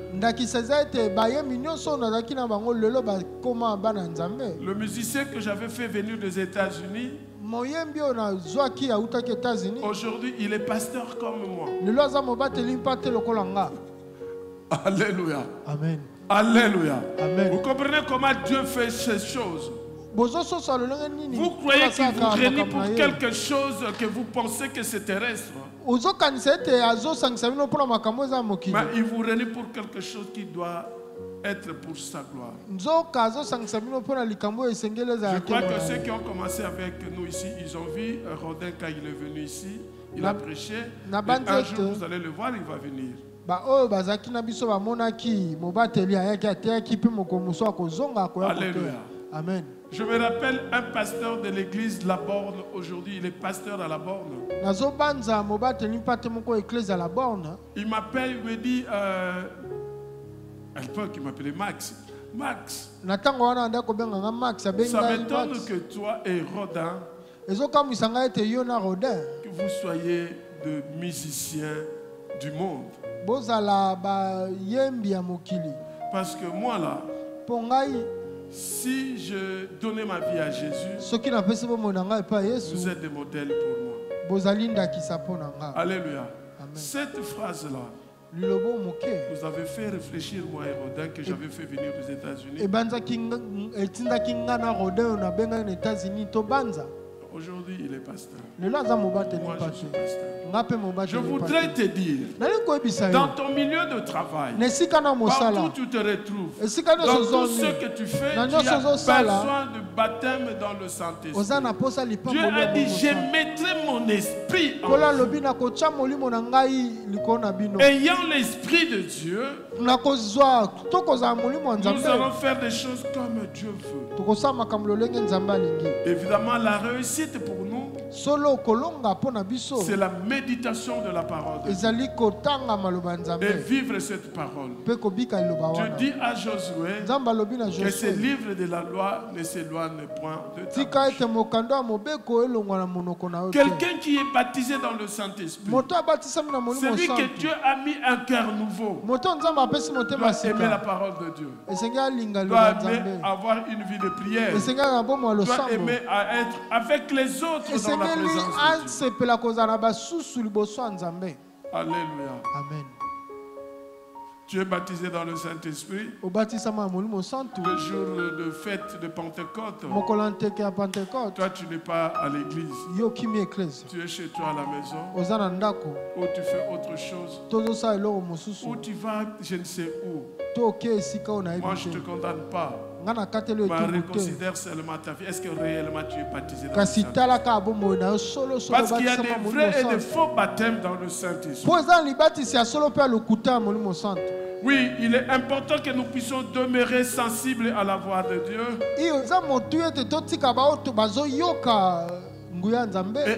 Le musicien que j'avais fait venir des États-Unis, aujourd'hui il est pasteur comme moi. Alléluia. Amen. Alléluia. Amen. Vous comprenez comment Dieu fait ces choses? Vous croyez qu'il vous réunit pour quelque chose que vous pensez que c'est terrestre. Mais il vous réunit pour quelque chose qui doit être pour sa gloire. Je crois que ceux qui ont commencé avec nous ici, ils ont vu Rodin quand il est venu ici, il a prêché. Et un jour vous allez le voir, il va venir. Alléluia. Amen. Je me rappelle un pasteur de l'église La Borne. Aujourd'hui, il est pasteur à La Borne. Il m'appelle, il me dit, à l'époque, il m'appelait Max. Max, ça m'étonne que toi et Rodin, que vous soyez de musiciens du monde. Parce que moi là, si je donnais ma vie à Jésus, vous êtes des modèles pour moi. Alléluia. Amen. Cette phrase-là, vous avez fait réfléchir moi et Rodin que j'avais fait venir des États-Unis. Aujourd'hui, il est pasteur. Moi, je suis pasteur. Je voudrais te dire, dans ton milieu de travail, partout où tu te retrouves, dans tout ce que tu fais, tu as besoin de baptême dans le Saint-Esprit. Dieu a dit, je mettrai mon esprit en vous. Ayant l'esprit de Dieu, nous allons faire des choses comme Dieu veut. Évidemment, la réussite pour nous, c'est la méditation de la parole de Dieu. Et vivre cette parole. Dieu dit à Josué que ce livre de la loi ne s'éloigne point de ta bouche. Quelqu'un qui est baptisé dans le Saint-Esprit, celui que Dieu a mis un cœur nouveau, doit aimer la parole de Dieu, doit aimer avoir une vie de prière, doit aimer à être avec les autres dans la présence de Dieu. Alléluia. Amen. Tu es baptisé dans le Saint-Esprit. Le jour de fête de Pentecôte, toi tu n'es pas à l'église. Tu es chez toi à la maison. Ou tu fais autre chose. Ou tu vas je ne sais où. Moi je ne te condamne pas. Mais reconsidère seulement ta vie. Est-ce que réellement tu es baptisé dans le Saint-Esprit? Parce qu'il y a des vrais et des faux baptêmes dans le Saint-Esprit. Oui, il est important que nous puissions demeurer sensibles à la voix de Dieu et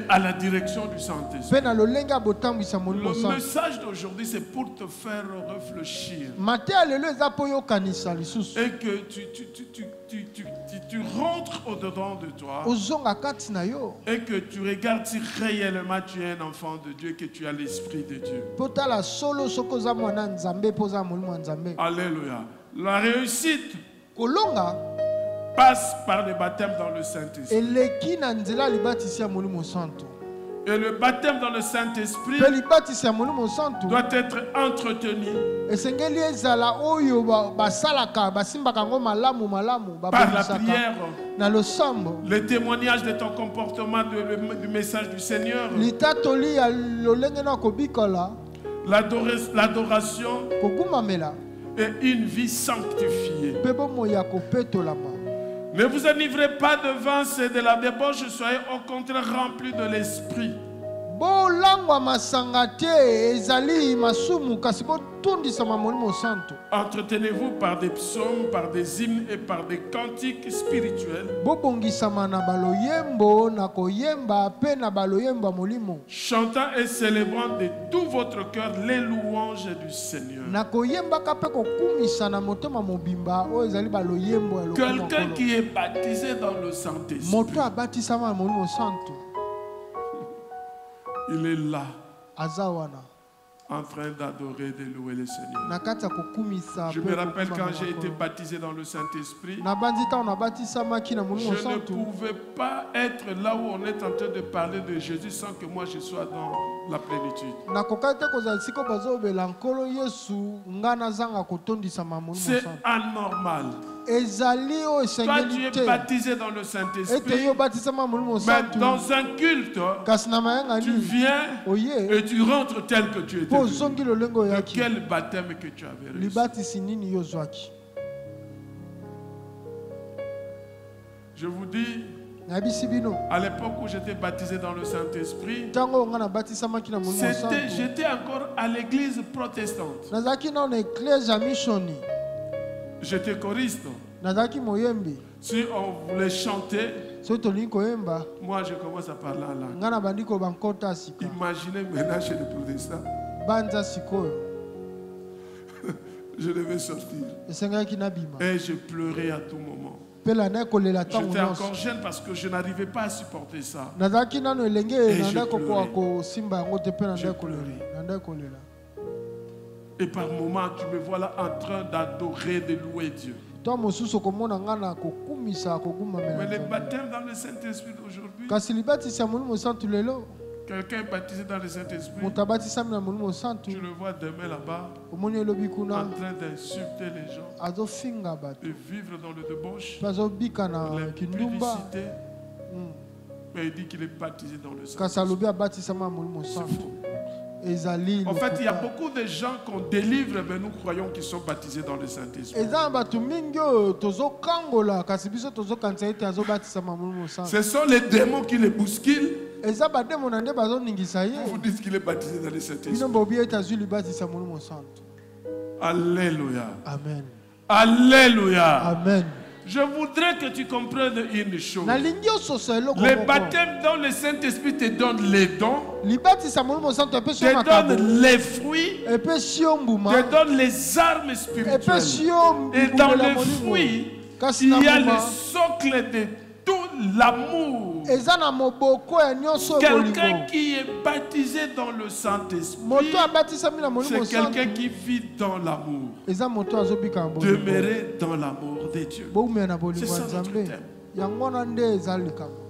à la direction du Saint-Esprit. Le message d'aujourd'hui, c'est pour te faire réfléchir et que tu rentres au-dedans de toi et que tu regardes si réellement tu es un enfant de Dieu, que tu as l'Esprit de Dieu. Alléluia. La réussite passe par le baptême dans le Saint-Esprit. Et le baptême dans le Saint-Esprit doit être entretenu par la prière, le témoignage de ton comportement, du message du Seigneur, l'adoration et une vie sanctifiée. Ne vous enivrez pas de vin, c'est de la débauche, soyez au contraire remplis de l'esprit. Entretenez-vous par des psaumes, par des hymnes et par des cantiques spirituels, chantant et célébrant de tout votre cœur les louanges du Seigneur. Quelqu'un qui est baptisé dans le Saint-Esprit, il est là. en train d'adorer, de louer le Seigneur. na kati ya kokumisa Je mpe me rappelle kokuma quand j'ai Nkolo. été baptisé dans le Saint-Esprit, na bandi ntango nabatisamaki na je molimo ne santu pouvais pas être là où on est en train de parler de Jésus sans que moi je sois dans la plénitude. nakokaki te kozala siko bazobela nkolo yesu nga nazanga kotondisama molimo C'est santu anormal. ezali oyo Toi, tu esengeli es te baptisé dans le ete Saint-Esprit, yo obatisama molimo mais santu dans un culte, kasi na mayanga tu nini viens oye et tu rentres tel que tu étais mpo venu. ozongi lolenge De oyaki quel baptême que tu avais reçu? libatisi nini yo ozwaki Je vous dis, nayebisi bino à l'époque où j'étais baptisé dans le Saint-Esprit, ntango oyo nga nabatisamaki na molimo santu j'étais encore à l'église protestante. nazalaki nao na eklese ya mishoni J'étais choriste. nazalaki moyembi Si on voulait chanter, soki tolingi koyemba moi je commence à parler en langue. nga na bandi koloba nkota ya sika Imaginez maintenant chez les protestants, banza sikoyo je devais sortir. esengaki nabima Et je pleurais à tout moment. mpe landa ekolela ntango J'étais nyonso encore jeune parce que je n'arrivais pas à supporter ça. nazalaki nano elenge Et na je nda kokoka pleurais. kosimba yango te mpe na Je nda ekolela pleurais. na nda ekolela Et par moments, tu me vois là en train d'adorer, de louer Dieu. to mosusu okomona nga na kokumisa kogumamela Mais le Nzambe. baptême dans le Saint-Esprit d'aujourd'hui, kasi libatisi ya molimo santu lelo quelqu'un est baptisé dans le Saint-Esprit, moto abatisami na molimo santu tu le vois demain là-bas, omoni elobi en kuna train d'insulter les gens, azofinga bato de vivre dans le débauche, mpe azobika na kindumba l'impudicité. Mais il dit qu'il est baptisé dans le kasi Saint-Esprit. alobi abatisama na molimo C'est santu faux. ezali En fait, il y a lokuta. beaucoup de gens qu'on délivre, mais nous croyons qu'ils sont baptisés dans le Saint-Esprit. eza na bato mingi oyo tozokangola kasi biso tozokanisa ete azobatisama na molimo santu Ce sont les démons qui les bousculent. eza bademo na nde bazoningisa ye Vous vous dites qu'il est baptisé dans le bino Saint-Esprit. bobi ete azwi libatisa molimo santu Alléluia. amen Alléluia. amen Je voudrais que tu comprennes une chose. nalingi ososa eloko Le moko baptême dans le Saint-Esprit te donne les dons, libatisa molimo santu epesi yo te makabo donne les fruits, epesi yo mbuma te donne les armes epesi spirituelles. yo Et dans mbumela les molimo fruits, kasi il na y a le mbuma socle de tout l'amour. eza na moboko ya nyonso ya Quelqu'un bolingo qui est baptisé dans le Saint-Esprit, moto abatisami na molimo c'est quelqu'un santu qui vit dans l'amour. eza moto azobika na bolingo Demeurer dans l'amour de Dieu. boumela na C'est bolingo ça ya notre nzambe thème. yango wana nde eza likambo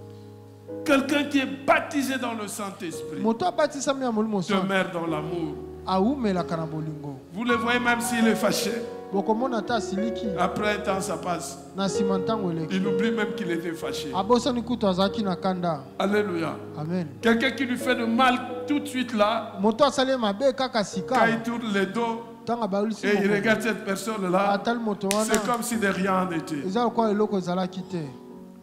Quelqu'un qui est baptisé dans le Saint-Esprit moto abatisami na molimo santu demeure dans l'amour. awumelaka na bolingo Vous le voyez même s'il est fâché. bokomona ata asiliki Après un temps, ça passe. na nsima ntango eleki Il oublie même qu'il était fâché. abosani kutu azalaki na kanda Alléluia. amen Quelqu'un qui lui fait de mal tout de suite là, moto asali ye mabe kaka quand sika il tourne le dos ntango abalisi et il moko regarde cette personne-là, atali moto c'est wana comme si de rien n'était. eza lokola eloko ezalaki te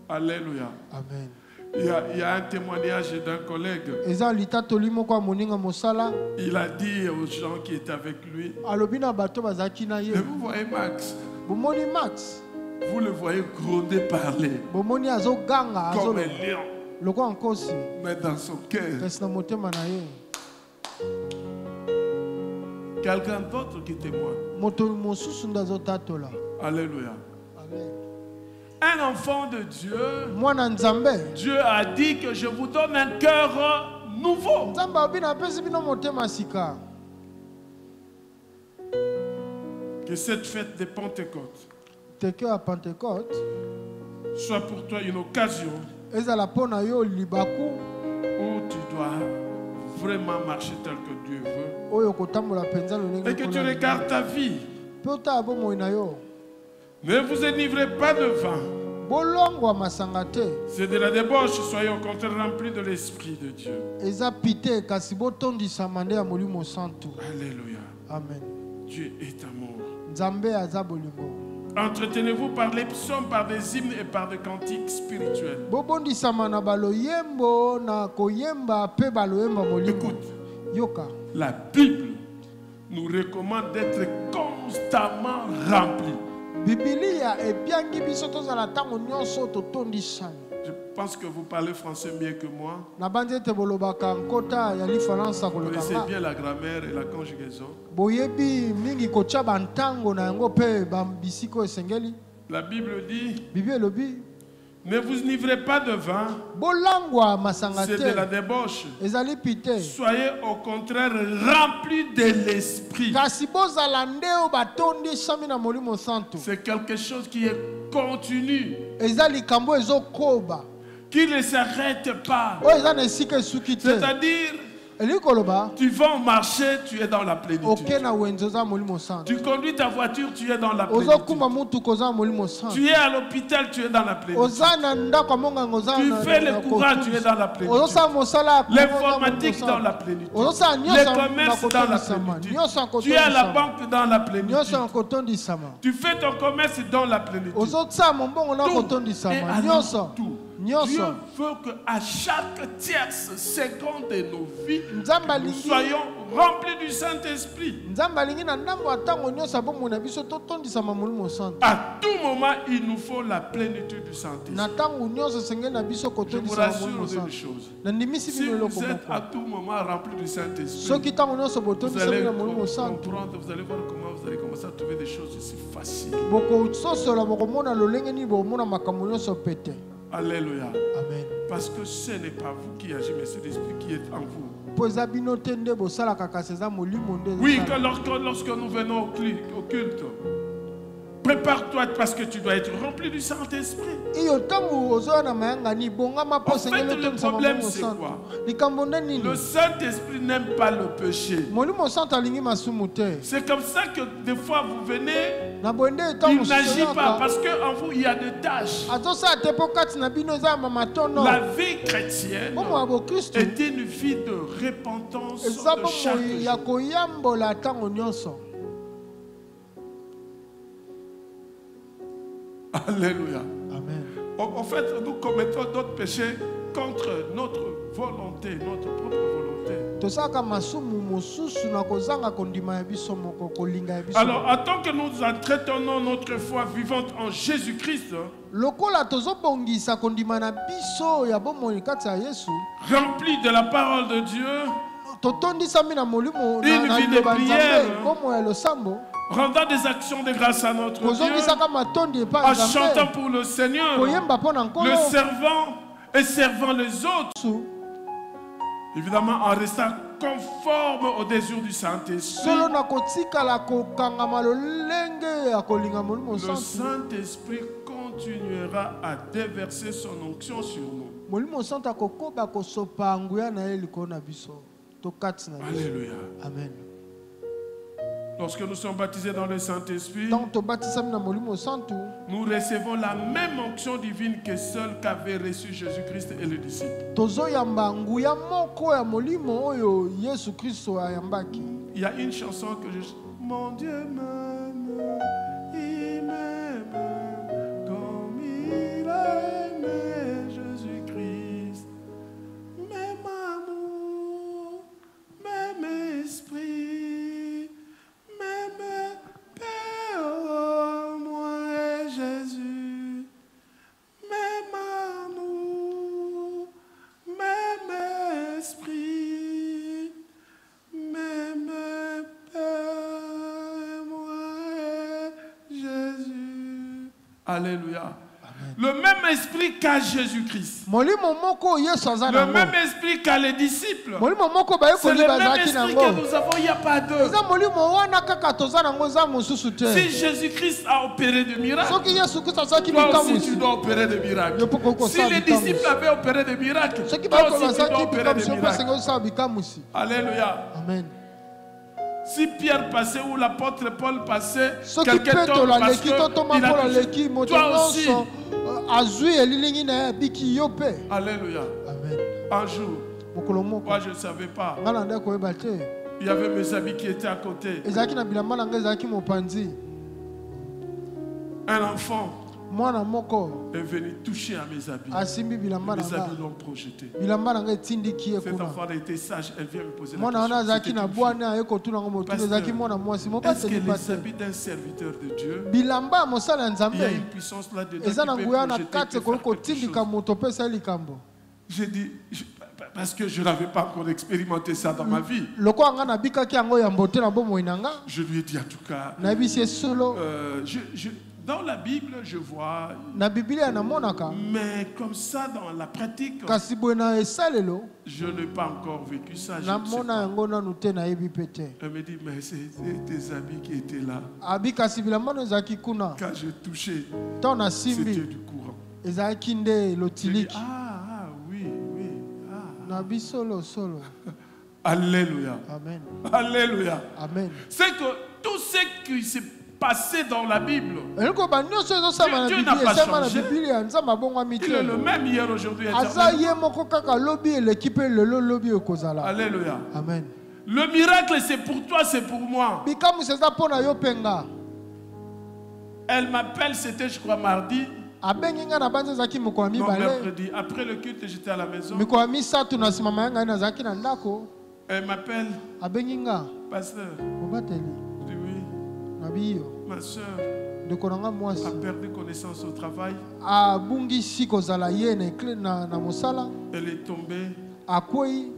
Alléluia. amen Il y a un témoignage d'un collègue. eza litatoli moko ya moninga mosala Il a dit aux gens qui étaient avec lui, alobi na bato bazalaki na ye et vous voyez Max, bomoni max vous le voyez gronder, parler bomoni azoganga comme un azoloba lion, lokola nkosi mais dans son cœur, kasi na motema na ye quelqu'un d'autre qui témoigne. moto mosusu nde azotatola Alléluia. amen Un enfant de Dieu, mwana nzambe Dieu a dit que je vous donne un cœur nouveau. nzambe alobi napesi bino motema sika Que cette fête de Pentecôte teke ya pentecote soit pour toi une occasion ezala mpo na yo libaku où tu dois vraiment marcher tel que Dieu veut. oyo kotambola mpenza lolenge Et que tu mpona regardes ta vie. mpe otala bomoi na yo Ne vous enivrez pas de vin. bolongwa masanga te C'est de la débauche, soyez au contraire remplis de l'Esprit de Dieu. eza pite kasi botondisama nde ya molimo santu Alléluia. amen Dieu est amour. nzambe aza bolingo Entretenez-vous par les psaumes, par des hymnes et par des cantiques spirituels. bobondisama na baloyembo na koyemba mpe baloyemba molimo Écoute, yoka la Bible nous recommande d'être constamment remplis. bibilia ebiangi biso tozala ntango nyonso totondisami Je pense que vous parlez français mieux que moi. nabandi ete bolobaka nkota ya lifaransa Vous connaissez kolekanga bien la grammaire et la conjugaison. boyebi mingi kotia bantango na yango mpe bisika oyo esengeli La Bible dit bibi elobi Ne vous livrez pas de vin, bolangwa masanga c'est de la te débauche. ezali pite Soyez au contraire remplis de l'esprit. kasi bozala nde oyo batondisami na molimo santo C'est quelque chose qui est continu, eza likambo ezokoba qui ne s'arrête pas. oyo eza na esika esuki te C'est-à-dire, elingi koloba tu vas au marché, tu es dans la plénitude. oke na wenze oza na molimo santo Tu conduis ta voiture, tu es dans la plénitude. ozokumba mutuka oza na molimo santo Tu es à l'hôpital, tu es dans la plénitude. oza na ndako ya monganga oza Tu na- fais na le courant, tu es dans la plénitude. ozosala mosala ya kongo oza na molimo L'informatique dans santo. la plénitude. ozosala Le nyonso na commerce dans la kotondisama plénitude. nyonso na Tu es à la kotondisama banque dans la nyonso plénitude. na kotondisama Tu fais ton commerce dans la plénitude. ozosala mombongo na Tout. Et kotondisama alors, nyonso tout. Dieu nyonso veut qu'à chaque tierce seconde de nos vies, nzambe nous alingi soyons remplis du Saint-Esprit. nzambe alingi na ndambo ya ntango nyonso abomoi na biso totondisama molimo santo À tout moment, il nous faut la plénitude du na Saint-Esprit. ntango nyonso esengeli na biso Je vous kotondisama rassure molimo d'une santo chose. nandimisi Si bino eloko vous êtes à moko tout moment remplis du Saint-Esprit, soki ntango nyonso vous botondisami allez na molimo santo comprendre, vous allez voir comment vous allez commencer à trouver des choses ici faciles. bokososola bokomona lolenge nini bomona makambo nyonso pete Alléluia. amen Parce que ce n'est pas vous qui agissez, mais c'est l'Esprit qui est en vous. mpo eza bino te nde bosalaka kasi eza molimo nde Oui, ezosala. lorsque nous venons au culte, prépare-toi parce que tu dois être rempli du Saint-Esprit. iyo ntango ozoya na mayangani bongama mpo En fait, osengeli le otondisama problème, molimo c'est santo quoi? likambo nde nini Le Saint-Esprit n'aime pas le péché. molimo santo alingi masumu te C'est comme ça que des fois vous venez, na boye nde il ntango n'agit pas mosusu parce qu'en vous il y a des tâches. azosala te mpo kati na bino eza ya mamatono La vie chrétienne bomoi ya bokristu est une vie de repentance eza de chaque bomoi ya jour. koyambola ntango nyonso Alléluia. amen En fait, nous commettons d'autres péchés contre notre volonté, notre propre volonté. tosalaka masumu mosusu na kozanga kondima ya biso moko kolinga ya biso Alors, en tant que nous entretenons notre foi vivante en Jésus-Christ, lokola tozobongisa kondima na biso ya bomoi kati ya yesu rempli de la parole de Dieu, totondisami na molimo Une na vie de liloba prière. nzambe bomoi ya losambo rendant des actions de grâce à notre Dieu, kozongisaka matondi epai en ya chantant nzambe pour le Seigneur, koyemba mpo na le nkolo servant et servant les autres, Yesu, évidemment en restant conforme au désir du Saint-Esprit. solo na kotikala kokangama lolenge ya kolinga molimo Le santu Saint-Esprit continuera à déverser son onction sur nous. molimo santu akokoba kosopa nguya na ye likolo na biso to kati na biso Alléluia. amen Lorsque nous sommes baptisés dans le Saint-Esprit, ntango tobatisami na molimo santu nous recevons la même onction divine que celle qu'avait reçue Jésus-Christ et les disciples. tozoyamba nguya moko ya molimo oyo yesu kristo ayambaki Il y a une chanson que je... Mon Dieu m'aime, il m'aime comme il a aimé Jésus-Christ. Même amour, même esprit, même paix, oh, moi et Jésus. Même amour, même esprit, même paix, moi et Jésus. Alléluia. Le même esprit qu'a Jésus-Christ. molimo moko oyo yesu aza Le nango même esprit qu'a les disciples. molimo moko C'est le bayekoli même bazalaki esprit nango que nous avons, il n'y a pas deux. eza molimo wana kaka toza nango eza mosusu te Si Jésus-Christ a opéré des miracles, soki yesu kristo asalaki toi aussi tu likamwisi dois opérer des miracles. yo mpo Si kokosala les bikamwisi disciples avaient opéré des miracles, soki toi bayekoli aussi tu dois basalaki opérer des bikamwisi yo mpo miracles. asengi osala bikamwisi Alléluia. amen Si Pierre passait ou l'apôtre Paul passait, soki quelqu'un tombe petelo parce aleki to toma qu'il a mpolo touché. aleki moto Toi aussi. nyonso azwi elilingi na ye abiki yo mpe Alléluia. amen Un jour, mokolo moko moi je ne savais pas. ngai na nde koyeba te Il y avait mes amis qui étaient à côté. ezalaki na bilamba na ngai ezalaki mopanzi Un enfant mwana moko est venu toucher à mes habits. asimbi bilamba na Mes ngai habits l'ont projeté. bilamba na ngai etindiki ye Cet kuna enfant a été sage, elle vient me poser la mwana wana question. azalaki C'était na une bwani aye kotuna yango motuna Pasteur, ezalaki mwana mwasi fille. Est-ce mobateli que pa les te habits d'un serviteur de Dieu, bilamba ya mosala ya il y a nzambe une puissance là-dedans eza na qui peut nguya na projeter, kati qui peut ekoki faire quelque kotindika chose. moto opesa ye likambo J'ai dit, parce que je n'avais pas encore expérimenté ça dans ma vie. lokola ngai nabikaki yango yambo te na bomoi na nga Je lui ai dit en tout cas, nayebisi ye solo Dans la Bible, je vois, Na Biblia namonaka. mais comme ça, dans la pratique, Kasi boye na esalelo. je n'ai pas encore vécu ça. Je ne sais Namona pas. yango nanu te na yebi pete. Elle me dit, mais c'est tes amis qui étaient là. Abi kasi bilamba no ezalaki kuna. Quand je touchais, Tant na c'était simbi. du courant. Ezalaki nde Je dis, lotiliki. oui. Na bisolo solo. Alléluia. Amen. Alléluia. Amen. C'est que tout ce qui s'est passé dans la Bible, Eloko ba nyonso ezosama na Dieu n'a Biblia, pas esama na changé. Biblia, Nzambe abongwami il est te. le même hier, aujourd'hui, Aza éternellement. ye moko kaka lobi eleki mpe lelo lobi ekozala. Alléluia. Amen. Le miracle, c'est pour toi, c'est pour moi. Bikamusi eza mpo na yo mpenga. Elle m'appelle, c'était, je crois, mardi. Abengi nga na banza ezalaki mokolo ya Non, mibale. mercredi. Après le culte, j'étais à la maison. Mikolo ya misato na nsima ma ya ngai nazalaki na ndako. Elle m'appelle, Abengi nga pasteur. mobateli Je dis oui. nabi yo. Ma soeur Ndeko na nga mwasi a perdu connaissance au travail. abungisi kozala ye na mosala. Elle est tombée. Akwei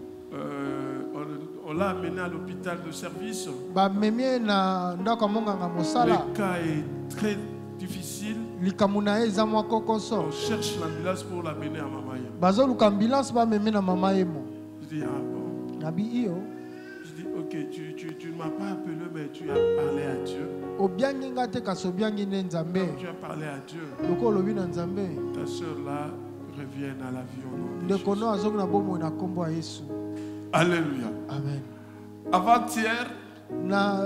On l'a amenée à l'hôpital de service. bamemi na ndako ya monganga mosala. Le cas est très difficile. Likambo na ye eza mwa kokoso. On cherche l'ambulance pour l'amener à Mamaya. Bazoluka ambulance bamemi na mama ye mo. Je dis, ah bon. Nabi iyo Je dis, ok, tu ne m'as pas appelé, mais tu as parlé à Dieu. obiangi nga te kasi obiangi nde nzambe. Tu as parlé à Dieu. Loko olobi na nzambe. Ta soeur là revient à la vie au nom de Ndeko Jésus. no azongi na bomoi na kombo ya Yesu. Alléluia. Amen. Avant-hier, Na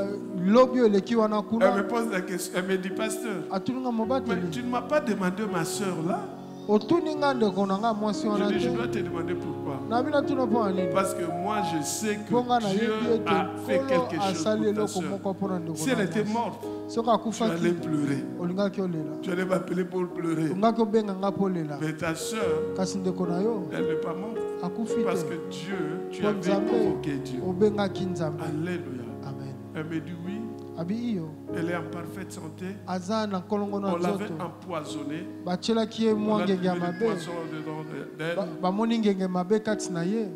lobi eleki wana elle kuna me pose la question. Elle me dit, pasteur, atuninga mais mobateli. tu ne m'as pas demandé ma soeur là. Otuninga ndeko na nga mwasi Je wana dis, je te. dois te demander pourquoi. Na bina tuna mpo na nini? Parce que moi, je sais que Mponga na Dieu yebi a ete fait Nkolo quelque chose asali pour ta eloko soeur. moko mpo na ndeko Si elle na était mwasi. morte, Soki tu allais akufaki pleurer. olingaki olela. Tu allais m'appeler pour pleurer. Olingaki obenga nga mpo olela. Mais ta soeur, Kasi ndeko na yo elle n'est pas morte. akufi Parce te. que Dieu, tu Po avais nzambe convoqué Dieu. obengaki nzambe. Alléluia. Amen. Elle me dit oui, Abi iyo elle est en parfaite santé. aza na nkolongo na On l'avait nzoto. empoisonné. Batielaki ye On mwa a ngenge trouvé ya des mabe. poissons dedans d'elle. Bamoni ngenge mabe kati na ye.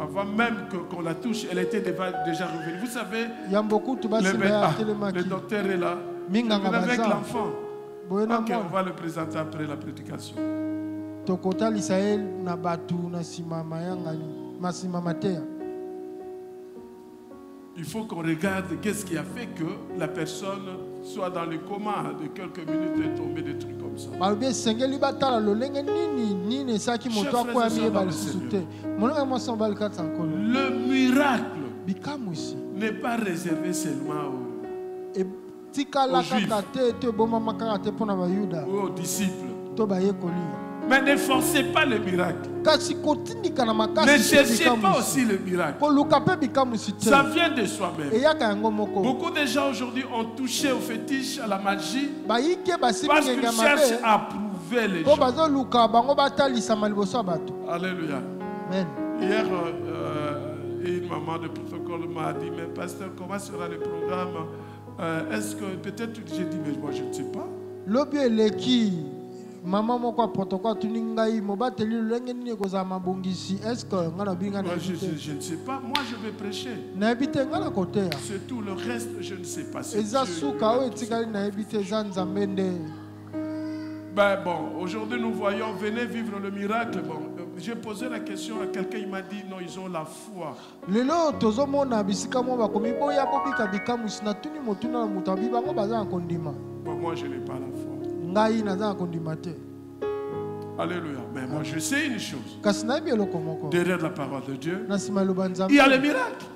Avant même qu'on la touche, elle était déjà revenue. Vous savez, Yambo kutu le, basimba ya le atelemaki. docteur est là. Minganga Venez avec baza. l'enfant. Boye na Ok, on mwana. va le présenter après la prédication. Tokotalisa ye na batu na nsima mayangani. Masima mateya. Il faut qu'on regarde qu'est-ce qui a fait que la personne soit dans le coma de quelques minutes et tomber des trucs comme ça. Balobi esengeli batala lolenge nini esaki moto Chers frères et akoyami sœurs yeba dans le lisusu te. Seigneur. Molonga mwasi mobali kati ya nkolo. Le miracle Bikamwisi. n'est pas réservé seulement Etikala Aux Juifs. kaka te to ebomama kaka te mpo na bayuda aux disciples. to bayekoli. Mais ne forcez pas le miracle. Kasi kotindika na Ne makasi te cherchez pas bikamwisi. aussi le miracle. Koluka mpe bikamwisi te. Ça vient de soi-même. Eyaka yango moko. Beaucoup de gens aujourd'hui ont touché au fétiche, à la magie, Bayike basimbi parce ngenge qu'ils ya cherchent mabe. à prouver les Po gens. bazoluka bango batalisama liboso ya bato. Alléluia. Amen. Hier, une maman de protocole m'a dit, mais pasteur, comment sera le programme? Est-ce que peut-être j'ai dit, mais moi je ne sais pas. Lobi eleki mama moko ya protocole atuni ngai mobateli lolenge nini ekozala mabongisi estce nga na binga Moi, nayebi te je ne sais pas. Moi, je vais prêcher. nayebi te nga na koteya C'est tout. Le reste, je ne sais pas. C'est eza Dieu suka qui oyo va tout etikali nayebi te eza nzambe nde. Ben bon, aujourd'hui nous voyons, venez vivre le miracle. Bon, j'ai posé la question à quelqu'un, il m'a dit non, ils ont la foi. lelo tozomona bisika mo bakomi boya bobika bikamwisi natuni motuna na moto abi bango baza na kondima Bon, moi je n'ai pas la foi. ngai naza na kondima te Alléluia. Mais moi je sais une chose. kasi nayebi eloko moko Derrière la parole de Dieu, na nsima eloba nzambe il y a le miracle.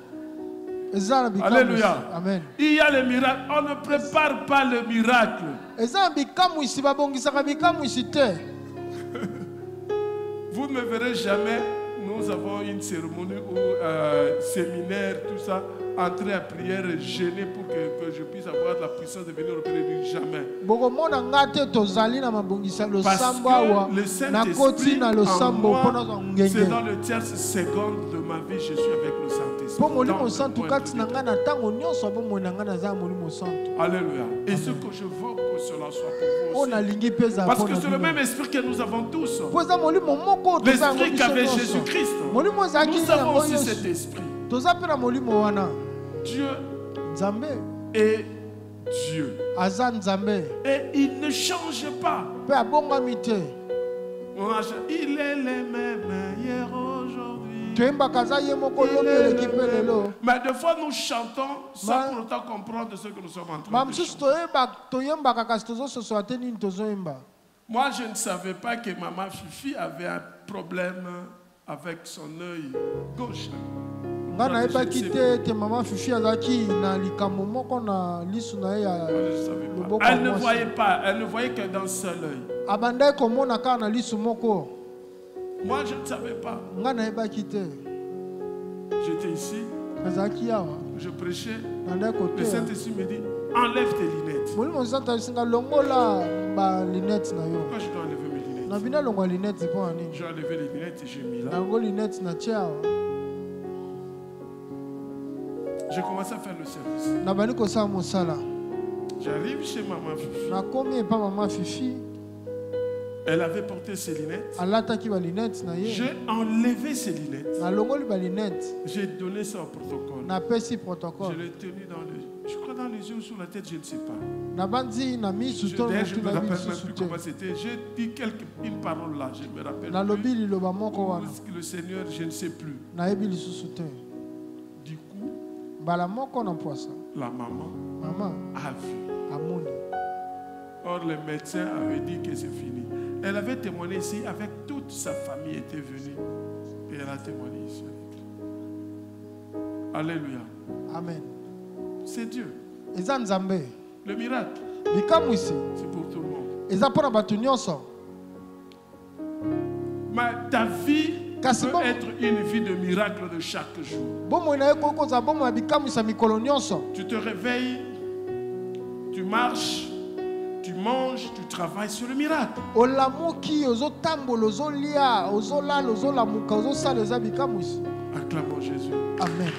eza na bikamwisi. Alléluia. Amen. Il y a le miracle. On ne prépare pas le miracle. eza na bikamwisi babongisaka bikamwisi te. Vous ne me verrez jamais. Nous avons une cérémonie ou séminaire, tout ça. Entrer à prière, gêner pour que je puisse avoir la puissance de venir au Père. Jamais. bokomona nga te tozali na mabongisa Parce losambo awa que le nakoti Saint-Esprit na en losambo moi, mpona kozwa c'est ngenge dans le tiers seconde de ma vie, je suis avec le Saint-Esprit. mpo molimo Dans le santu point kati de na vue. ngai na ntango nyonso bomoi na ngai naza ya molimo santu Alléluia. Et ce que je veux que cela soit pour vous oyo aussi. nalingi mpe ezala Parce mpo que na c'est le bino même esprit que nous avons tous. mpo eza molimo moko oyo toza yango L'esprit biso qu'avait nyonso Jésus-Christ. molimo ezalaki Nous avons yango aussi cet nyonso esprit. toza mpe na molimo wana Dieu nzambe est Dieu. aza nzambe Et il ne change pas. mpe abongami te. Il est le même hier, aujourd'hui. Toyembaka aza ye moko lobi eleki mpe lelo. Mais des fois nous chantons sans pour autant comprendre ce que nous sommes en train de Mosusu chanter. toyembaka kasi tozososola te nini tozoyemba. Moi, je ne savais pas que maman Fifi avait un problème avec son œil gauche. Nga nayebaki te ete mama Fifi azalaki na likambo moko na lisu na ye ya Moi, je ne savais loboko pas. ya Elle ne mwasi. voyait pas. Elle ne voyait que d'un seul œil. Abandaki komona kaka na lisu moko. Moi, je ne savais pas. Nga nayebaki te. J'étais ici, Azalaki awa je prêchais. nandaki Le koteya. Saint-Esprit me dit, enlève tes lunettes. Molimo Santo alisinga longola ba linette na yo. Pourquoi je dois enlever mes lunettes? Na bina longwa linette mpo na nini? J'ai enlevé les lunettes et j'ai mis là. Nango linette na tia awa. J'ai commencé à faire le service. Na bani kosala mosala. J'arrive chez maman Fifi. Nakomi epa mama Fifi Elle avait porté ses lunettes. alataki ba linette na ye. J'ai enlevé ses lunettes. Nalongoli ba linette. J'ai donné ça au protocole. Napesi Je protocole. l'ai tenu dans les... Je crois dans les yeux ou sur la tête, je ne sais pas. Nabandi na misu to D'ailleurs, je ne mutu me na rappelle même misu plus te. comment c'était. J'ai dit une parole là, je ne me rappelle Nalobi plus. liloba moko wana. Le Seigneur, je ne sais plus. Nayebi lisusu te. Du coup, Mbala moko na poisa. la maman Mama a vu. amoni. Or, le médecin avait dit que c'est fini. Elle avait témoigné ici, avec toute sa famille était venue. Et elle a témoigné ici. Alléluia. Amen. C'est Dieu. Eza nzambe. Le miracle, Bikamwisi. c'est pour tout le monde. Eza mpona bato nyonso. Mais ta vie Kasi peut bon- être une vie de miracle de chaque jour. Bomoi na ye koki kozala bomoi ya bikamwisa mikolo nyonso. Tu te réveilles, tu marches, tu manges, tu travailles sur le miracle. Olamuki ozotambola ozolia ozolala ozolamuka ozosala eza bikamwisi. Acclamons Jésus. Amen.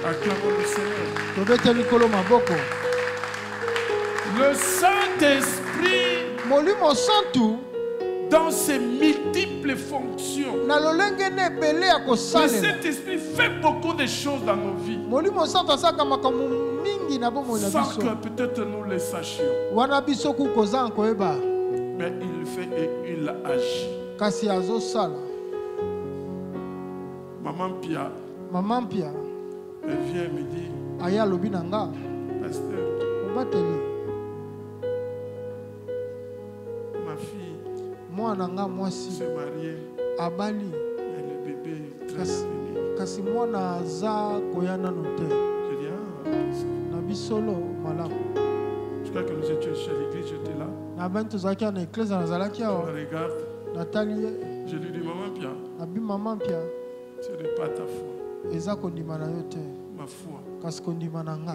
Acclamons le Seigneur. Tobeteli nkolo maboko. Le Saint-Esprit, Molimo santu dans ses multiples fonctions, na lolenge ne ebele ya le kosalela. Saint-Esprit fait beaucoup de choses dans nos vies Molimo santu asalaka makambo mingi na bomoi na sans biso. que peut-être nous le sachions. Wana biso kuki kozanga koyeba. Mais il fait et il agit. Kasi azosala. Maman Pia, Mama mpia elle vient et me dit, aya alobi na nga Pasteur, obateli ma fille mwana nga mwasi s'est mariée, abali mais le bébé est très Kasi- venu. kasi mwana aza koya nano te. Je dis, ah, Na bisolo malamu. je crois que nous étions chez l'église, j'étais là. Na bani tozalaki na eklese nazalaki Je awa me regarde, natali ye je lui dis, Maman Pia, nabi mama mpia ce n'est pas ta foi, eza kondima na yo te ma foi. kasi kondima na nga.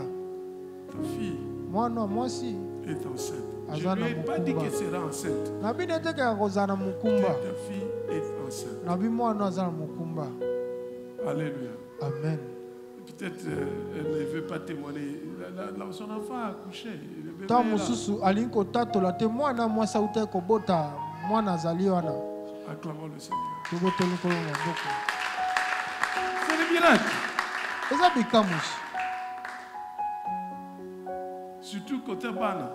Ta fille Mwana mwasi est enceinte. Je ne Azana lui ai pas dit Mukumba. qu'elle sera enceinte. nabi nete kaka kozala na mokumba. Ta fille est enceinte. Nabi mwana aza na mokumba. Alléluia. Amen. Peut-être elle ne veut pas témoigner. Son enfant a accouché. Le bébé Ntango est là. mosusu alingi kotatola te mwana mwasi autai kobota mwana azali wana. Acclamons le Seigneur. Tobeteli nkolo maboko. C'est le miracle. Eza bikamwisi. Surtout côté Bana.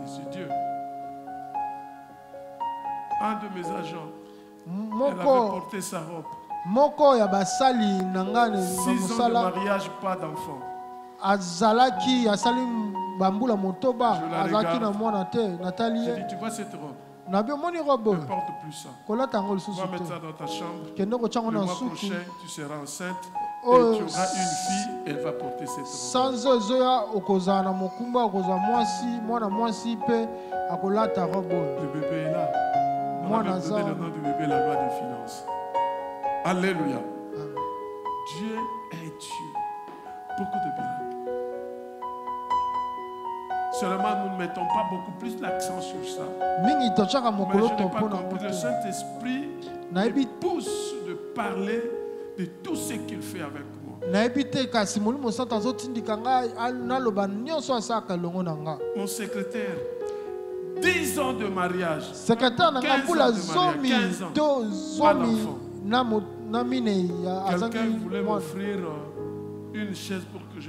C'est Dieu. Un de mes agents, elle avait Moko porté sa robe. moko ya basali na nga na 6 ans de mosala mariage, pas d'enfant. azalaki asali bambula motoba Je la azalaki na regarde. mwana te natali J'ai ye dit, tu vois cette robe, nabi omoni robe ne oyo porte plus ça. kolata yango On lisusu va mettre te ça dans ta chambre. kende kotyango Le na mois suku prochain, tu seras enceinte et Oh, tu auras une fille, elle va porter cette robe. sanzo ezoya okozala na mokumba okozwa mwasi mwana mwasi mpe akolata robe oyo. Le bébé est là. On Moi, a même dans donné ça- le nom du bébé, la loi des finances. Alléluia. Amen. Dieu est Dieu. Beaucoup de miracles. Seulement, nous ne mettons pas beaucoup plus l'accent sur ça. mingi totyaka Mais mokolo je n'ai to pas mpona compris. Le kote Saint-Esprit nayebi me pousse de parler de tout ce qu'il fait avec moi. nayebi te kasi molimo santo azotindika ngai naloba nyonso asalaka elongo na nga. Mon secrétaire, 10 ans de mariage. Sekretare na nga 15 mbula ans de mariage, zomi 15 ans. to Pas zomi d'enfant. na minei azangi Quelqu'un voulait mwana. m'offrir une chaise pour que que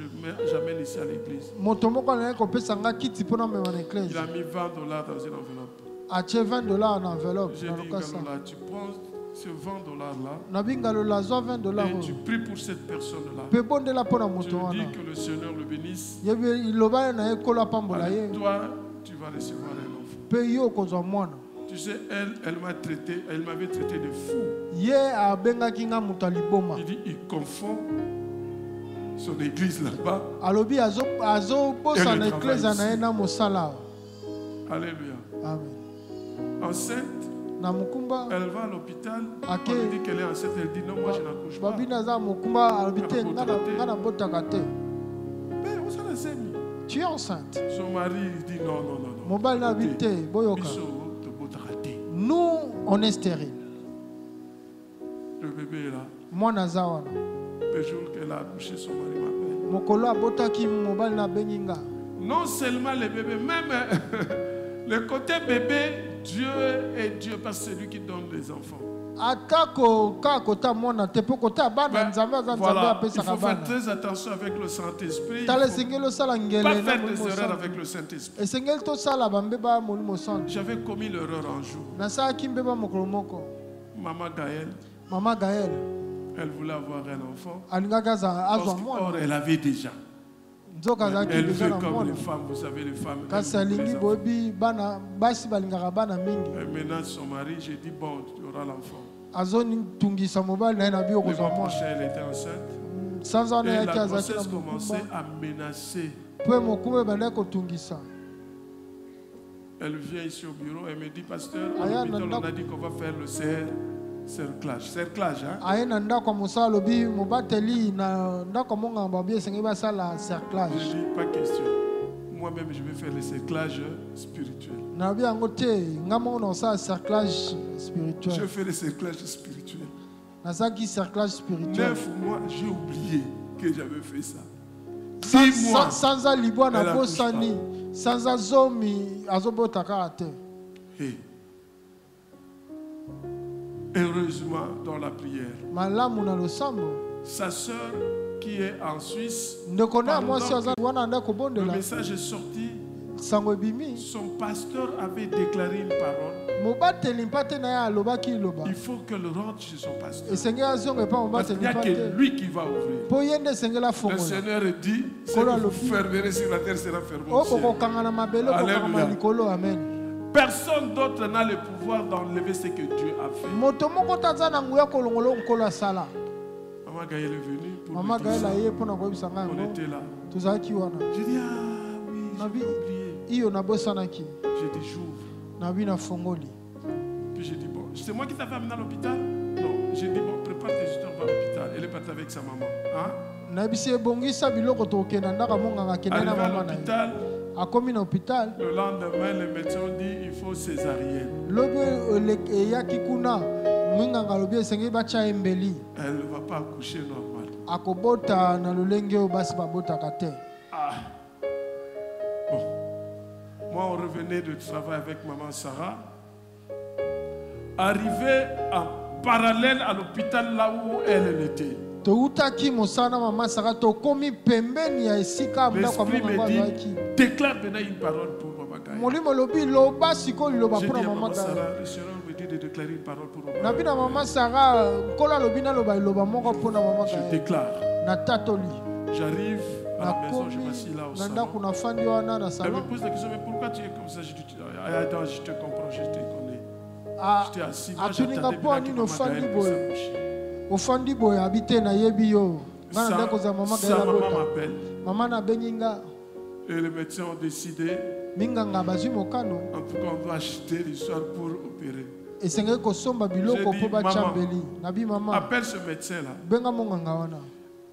j'amène ici à l'église. moto moko alingi kopesa nga kiti mpona mema na Il eklese a mis $20 dans une enveloppe. atie $20 na enveloppe J'ai na dit, lokasa Ngalola, tu prends ce $20 là nabi ngalola zwa $20 et tu oyo pries pour cette personne là. mpe bondela mpona Tu moto lui wana dis que le Seigneur le bénisse. yebi iloba na ye ekolo apambola ye Allez, toi, tu vas recevoir un enfant. mpe ye okozwa mwana Tu sais, elle m'avait traité de fou. ye abengaki nga moto ya liboma Il dit, il confond son église là-bas. alobi azobosa Et na le eklese travail na ye ici. na mosala awa Alléluia. amen Enceinte, na mokumba elle va à l'hôpital. Ok. On lui dit qu'elle est enceinte. Elle dit, non, moi je n'accouche pas. babina aza mokumba alobi te nga nabotaka te Mais on s'en a semi. tu es enceinte Son mari dit, non, non, non, non. mobali na bi te boyoka Biso, te botaka te. nous on est stérile Le bébé est là. mwana aza wana Le jour qu'elle a accouché, son mari m'appelle. mokolo abotaki mobali na abengi nga Non seulement les bébés, même le côté bébé, Dieu est Dieu parce que c'est lui qui donne les enfants. atako kaka kota mwana te mpo kota bana Ben, nzambe aza nzambe voilà, il apesaka faut faire bana très attention avec le Saint-Esprit. Il tala ne esengeli osala faut ngele pas na faire Molimo des erreurs Santu. avec le Saint-Esprit. esengeli tosala bambeba molimo santu J'avais commis l'erreur un jour. nasalaki mbeba mokolo moko Maman Gaëlle, mama gael elle voulait avoir un enfant. alingaki azwa Or, mwana elle avait déjà. nzoka azalaki Elle deja veut na comme mwana les femmes, vous savez, les femmes. kasi elles veulent alingi les enfants. boyebi bana basi balingaka bana mingi Et maintenant, son mari, j'ai dit, bon, tu auras l'enfant. azonitungisa mobali na ye na bi Le okozwa mois mwana prochain, elle était enceinte. sanza wana Et yaki la azalaki na grossesse commençait mokumba à menacer. mpe mokumba ebandaki kotungisa Elle vient ici au bureau, elle me dit, pasteur, Ah, à l'hôpital, non, on a dit qu'on va faire le cerclage. Cerclage, hein? aye na ndako ya mosala alobi mobateli na ndako ya monganga babi esengeli basala Je cerclage dis, pas question. Moi-même, je vais faire le cerclage spirituel. nalobi yango te nga moko na osala cerclage Je spirituel fais le cerclage spirituel. nazalaki cerclage spirituel 9 mois, j'ai oublié que j'avais fait ça. 10 mois. sanza libwa Elle na accouche bosani sanza zomi azobota kaka te Hey. Heureusement, dans la prière, malamu na losambo sa sœur qui est en Suisse, ndeko na ya pendant mwasi aza wana nda le kobondela message est sorti. sango ebimi Son pasteur avait déclaré une parole. mobateli mpa te na ye alobaki liloba Il faut qu'elle rentre chez son pasteur. esengeli azonga epa Parce qu'il mobateli n'y a mpa que te lui qui va ouvrir. mpo ye nde esengeli Le afongola Seigneur dit, ce Kolo que vous alobi. fermerez sur la terre sera fermé au ciel. okokokanga na mabele okokanga Alléluia. na likolo amen Personne d'autre n'a le pouvoir d'enlever ce que Dieu a fait. moto moko te aza na nguya kolongola oyo nkolo asala Maman Gaëlle est venue pour mama me dire gael ça. aye mpo na koyebisa ngai On yango était là. tozalaki wana J'ai dit, ah oui, Nabi. j'ai oublié. iyo nabosanaki J'ai dit, j'ouvre. nabi nafongoli Puis j'ai dit, bon, c'est moi qui t'avais amené à l'hôpital? Non. J'ai dit, bon, prépare tes histoires, va à l'hôpital. Elle est partie avec sa maman. Hein? nayebisi ebongisa biloko tokokenda ndaka monganga akende Arrivé na à mama na ye l'hôpital, akomi na hôpital le lendemain, le médecin dit, il faut césarienne. lobi eyaki kuna mwinganga alobi esengeli batya embeli Elle ne va pas accoucher normal. akobota na lolenge oyo basi babotaka te Ah. Bon. Moi, on revenait de travail avec maman Sarah. Arrivé en parallèle à l'hôpital là où elle était. toutaki mosala na mama saka tokomi pembeni ya esika ya ndako ya L'esprit monganga me azalaki dit, déclare maintenant une parole pour maman Gaëlle. molimo elobi loba sikoyo liloba J'ai mpo dit na à mama maman gael Sarah, le Seigneur me dit de déclarer une parole pour maman. nabi na mama sara nkolo alobi naloba liloba moko mpo na mama Je gael déclare. natatoli J'arrive à la maison, je nakomi m'assis là au na salon. ndako nafandi wana na Elle me salon pose la question, mais pourquoi tu es comme ça? Je dis, ah, attends, je te comprends, je te connais. Ah, J'étais assis, moi atuninga j'attendais mpo bien que nini maman ofandi Gaëlle puisse boye accoucher. ofandi boye abi te nayebi yo nga na ndako za mama Sa gael maman abota m'appelle mama nabengi nga et les médecins ont décidé, minganga bazwi mokano en tout cas, on doit acheter l'histoire pour opérer. esengeli kosomba biloko J'ai dit, mpo batya maman, mbeli nabi mama Appelle ce médecin-là. benga monganga wana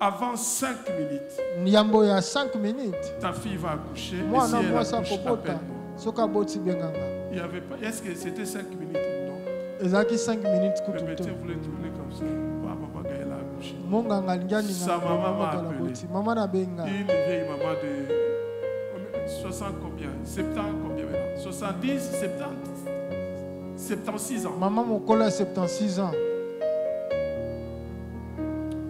Avant 5 minutes, yambo ya 5 minutes ta fille va accoucher. Et si mwana elle mwasi accouche, akobota appelle-moi. soki aboti benganga Il y avait pas. Est-ce que c'était 5 minutes? Non. ezalaki 5 minutes Le kutu te médecin voulait tourner comme ça. Ah, maman Gaëlle a accouché. monganga alingi Sa maman m'a aninga appelé. boti mama nabenga Une vieille maman de 60 combien? 70 combien maintenant? 70, 70, 76 ans. mama mokolo ya 76 ans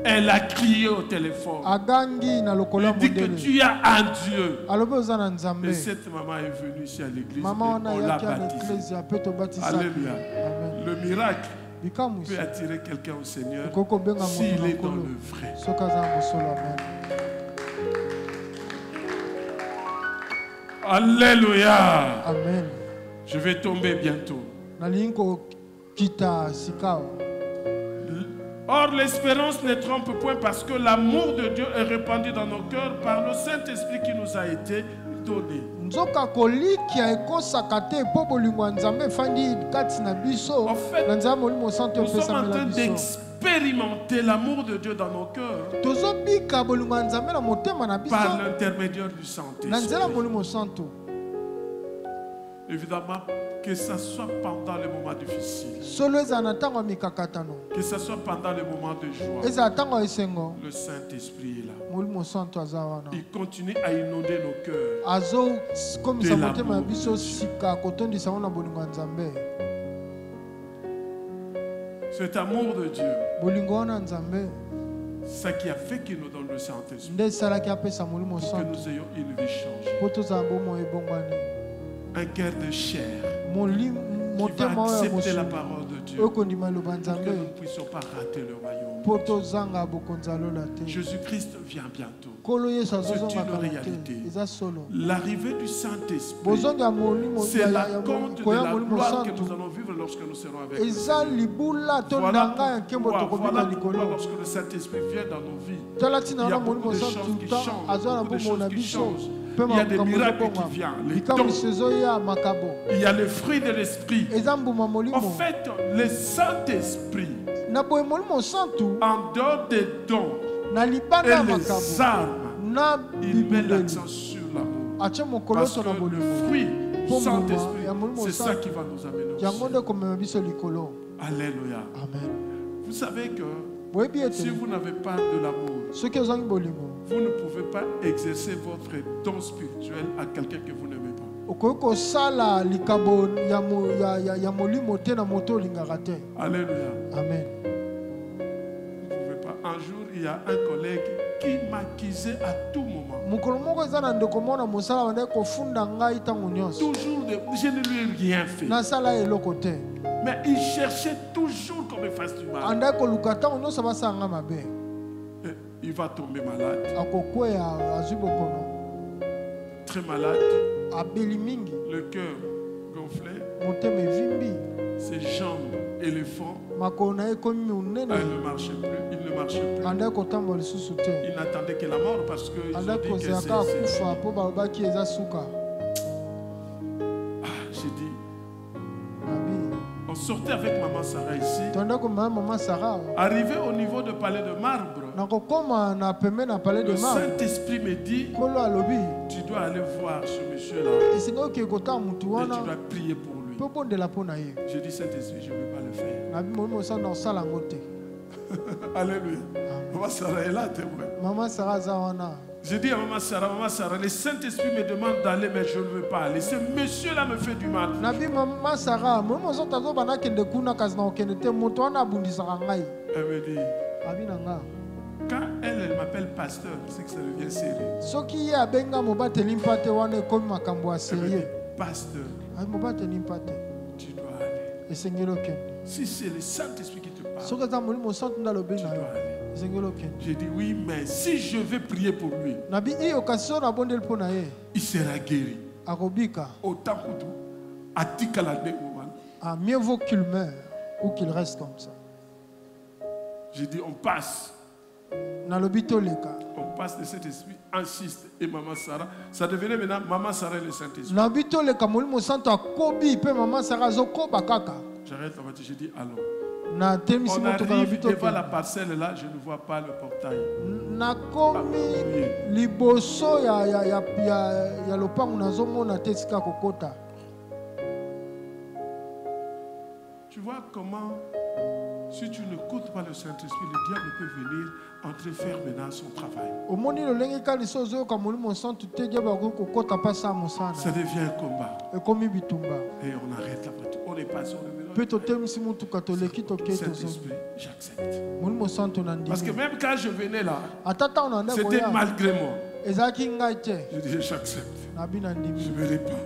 Elle a crié au téléphone. agangi na lokola Elle dit que mondele tu as un Dieu. alobi oza na Et nzambe cette maman est venue ici à l'église. mama Et wana on l'a ayaki ya baptisée. l'église pe tobatisaki Alléluia. amen Le miracle bikamwisi peut attirer quelqu'un au Seigneur okoki kobenga s'il moto na est dans nkolo le vrai. soki aza na mosolo amen Alléluia. amen Je vais tomber bientôt. nalingi kokita sikawa. Or, l'espérance ne trompe point parce que l'amour de Dieu est répandu dans nos cœurs par le Saint-Esprit qui nous a été donné. nzoka kolikia ekosaka te mpo bolingo ya nzambe efandi kati na biso En fait, na nzambe molimo santo Nous sommes en opesamela train biso d'expérimenter l'amour de Dieu dans nos cœurs tozobika bolingo ya nzambe na motema na biso par l'intermédiaire du na Saint-Esprit. nzela molimo santo. Évidemment, que ce soit pendant les moments difficiles, solo ezala na ntango ya mikakatano que ce soit pendant les moments de joie, ezala ntango ya esengo le Saint-Esprit est là. molimo santo aza wana Il continue à inonder nos cœurs. azokomisa De motema ya l'amour. biso sika kotondisa ngo na bolingo ya nzambe. Cet amour de Dieu, bolingo wana ya nzambe c'est qui a fait qu'il nous donne le Saint-Esprit, nde esalaki apesa molimo pour que santo nous ayons une vie changée. mpo tozala bomoi ebongwani Un cœur de chair qui motema va oyo ya accepter la mosungu parole de Dieu, oyo kondima liloba ya pour que nzambe nous ne puissions pas rater le royaume. mpo tozanga bokonzi alola te. Jésus-Christ vient bientôt. nkolo yesu C'est azozonga une kala réalité. te eza solo L'arrivée du Saint-Esprit, bozongi ya molimo c'est la compte de koya la molimo gloire que santo nous allons vivre lorsque nous serons avec le eza Seigneur. libula to Voilà nanga ya nkembo pourquoi tokobika likolo lorsque le Saint-Esprit vient dans nos vies, tala ntina il y a wana beaucoup molimo de santo choses qui ta changent, azwa na beaucoup de bomoi na choses qui biso changent. mpe Il y a des makambo miracles ezobonga qui viennent, les likamwisi dons. ezoya makabo Il y a le fruit de l'Esprit. eza mbuma molimo En fait, le Saint-Esprit, na boye molimo santu en dehors des dons na libanda et ya les makabo armes, na il met bibundeli l'accent sur l'amour. atie mokolo Parce so que na le bolingo fruit Pour moi, Saint-Esprit, il y a mon c'est sang. ça qui va nous amener au yango nde ciel. komema biso likolo. Alléluia. Amen. Vous savez que boyebi si ete vous n'avez pas de l'amour, soki ozangi bolingo vous ne pouvez pas exercer votre don spirituel à quelqu'un que vous n'aimez pas. okoki kosala likabo ya molimo te na moto olingaka te. Alléluia. Amen. Vous ne pouvez pas. Un jour, il y a un collègue qui m'accusait à tout moment. mokolo moko eza na ndeko mona mosala bandeki kofunda ngai ntango nyonso Toujours, je ne lui ai rien fait. nasala eloko te Mais il cherchait toujours qu'on me fasse du mal. andaki koluka ntango nyonso basala nga mabe Et il va tomber malade, akokweya azwi bokono très malade, abeli mingi le cœur gonflé, motema evimbi ses jambes éléphants, makolo na ye ekomi monene il ne marchait plus, il ne marchait plus. andaki kotambola lisusu te Il n'attendait que la mort parce qu'ils ont andaki dit que kozela kaka c'est... kufa mpo balobaki eza suka Ah, j'ai dit, nabi on sortait avec maman Sarah ici. tonda komema mama sara Arrivé au niveau de palais de marbre, nakokóma na pembe na palais de le mar Saint-Esprit me dit, nkolo alobi tu dois aller voir ce monsieur-là esengi okee kotala motu et wana tu dois prier pour lui. mpe obondela mpo na ye J'ai dit, Saint-Esprit, je ne vais pas le faire. nabi molimo osala na kosala yango te. Alléluia. Maman Sarah est là, témoin. mama sara aza wana J'ai dit à maman Sarah, le Saint-Esprit me demande d'aller, mais je ne veux pas aller. Ce monsieur-là me fait du mal. nabi mama sara molimo ozoto azobanda akende kuna kasi na kokende te moto wana abundisaka ngai Elle me dit, abi na nga quand elle m'appelle pasteur, c'est que ça devient sérieux. soki ye abenga mobateli mpa te wana ekomi makambo ya Elle me dit, serie pasteur, abi mobateli mpa te tu dois aller. esengeli okende Si c'est le Saint-Esprit qui te parle, soki eza molimo santu nde alobi tu na dois yo aller. esengeli okende J'ai dit, oui, mais si je vais prier pour lui, nabi iyo kasi so nabondeli mpo na ye il sera guéri. akobika. Autant que tout. Atikala de woman. Ah, mieux vaut qu'il meure ou qu'il reste comme ça. J'ai dit, on passe. Nalobi toleka. On passe de cet esprit, insiste, et maman Sarah. Ça devenait maintenant maman Sarah et le Saint-Esprit. Nalobi toleka molimo santo akobi pe mama Sarah zokoba kaka. J'arrête la voiture, j'ai dit, allons. Na temisi On moto arrive kana devant la parcelle là, je ne vois pas le portail. nakomi liboso ya lopango nazomona te esika kokota. Tu vois comment Si tu n'écoutes pas le Saint-Esprit, le diable peut venir entrer faire maintenant son travail. Ça devient un combat. Et on arrête la voiture. On n'est pas sur le vélo. Saint-Esprit, j'accepte. Parce que même quand je venais là, c'était malgré moi. Je disais j'accepte. Je ne verrai pas.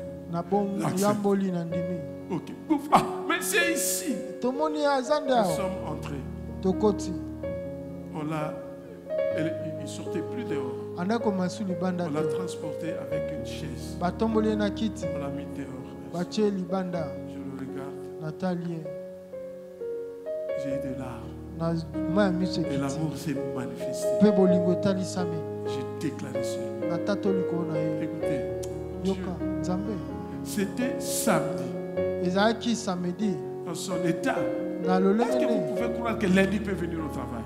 Ok. Ah, mais c'est ici. Nous sommes entrés. On l'a. Il ne sortait plus dehors. On l'a transporté avec une chaise. On l'a mis dehors. Je le regarde. J'ai eu des larmes. Et l'amour s'est manifesté. J'ai déclaré sur lui. Écoutez, c'était samedi. Dans son état. Est-ce que vous pouvez croire que lundi peut venir au travail?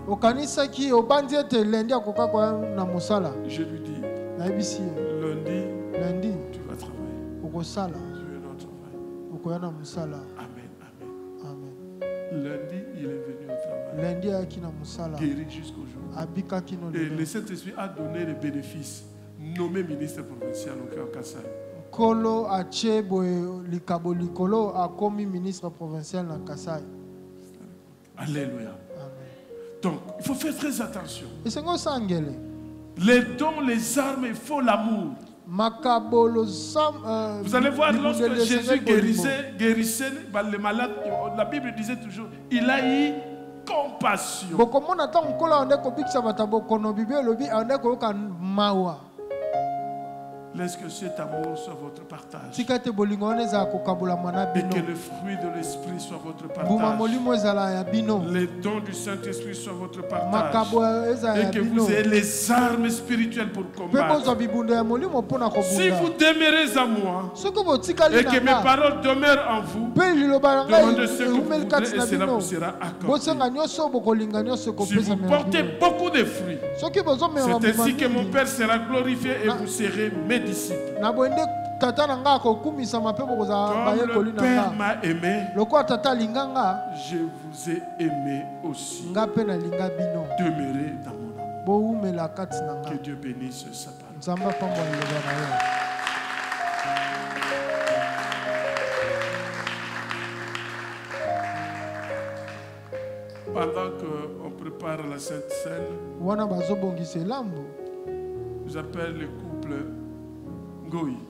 Je lui dis, lundi, tu vas travailler. Tu vas travailler. Amen, amen. Lundi, il est venu au travail. Guéri jusqu'au jour. Et le Saint-Esprit a donné les bénéfices. Nommé ministre provincial au cœur Kassai. Kolo Achebo Likabo Likolo a commis ministre provincial na Kassai. Alléluia. Amen. Donc, il faut faire très attention. Les dons, les armes, il faut l'amour. Vous allez voir, lorsque Jésus guérissait les malades, la Bible disait toujours, il a eu compassion. Laisse que cet amour soit votre partage. Et que le fruit de l'Esprit soit votre partage. Les dons du Saint-Esprit soient votre partage. Et que vous ayez les armes spirituelles pour combattre. Si vous demeurez à moi et que mes paroles demeurent en vous, demandez ce que vous voudrez et cela vous sera accordé. Si vous portez beaucoup de fruits, c'est ainsi que mon Père sera glorifié et vous serez mes disciples. Comme le Père m'a aimé, je vous ai aimé aussi. Demeurez dans mon amour. Que Dieu bénisse sa parole. Pendant qu'on prépare la Sainte Seine, j'appelle le couple Ngoyi.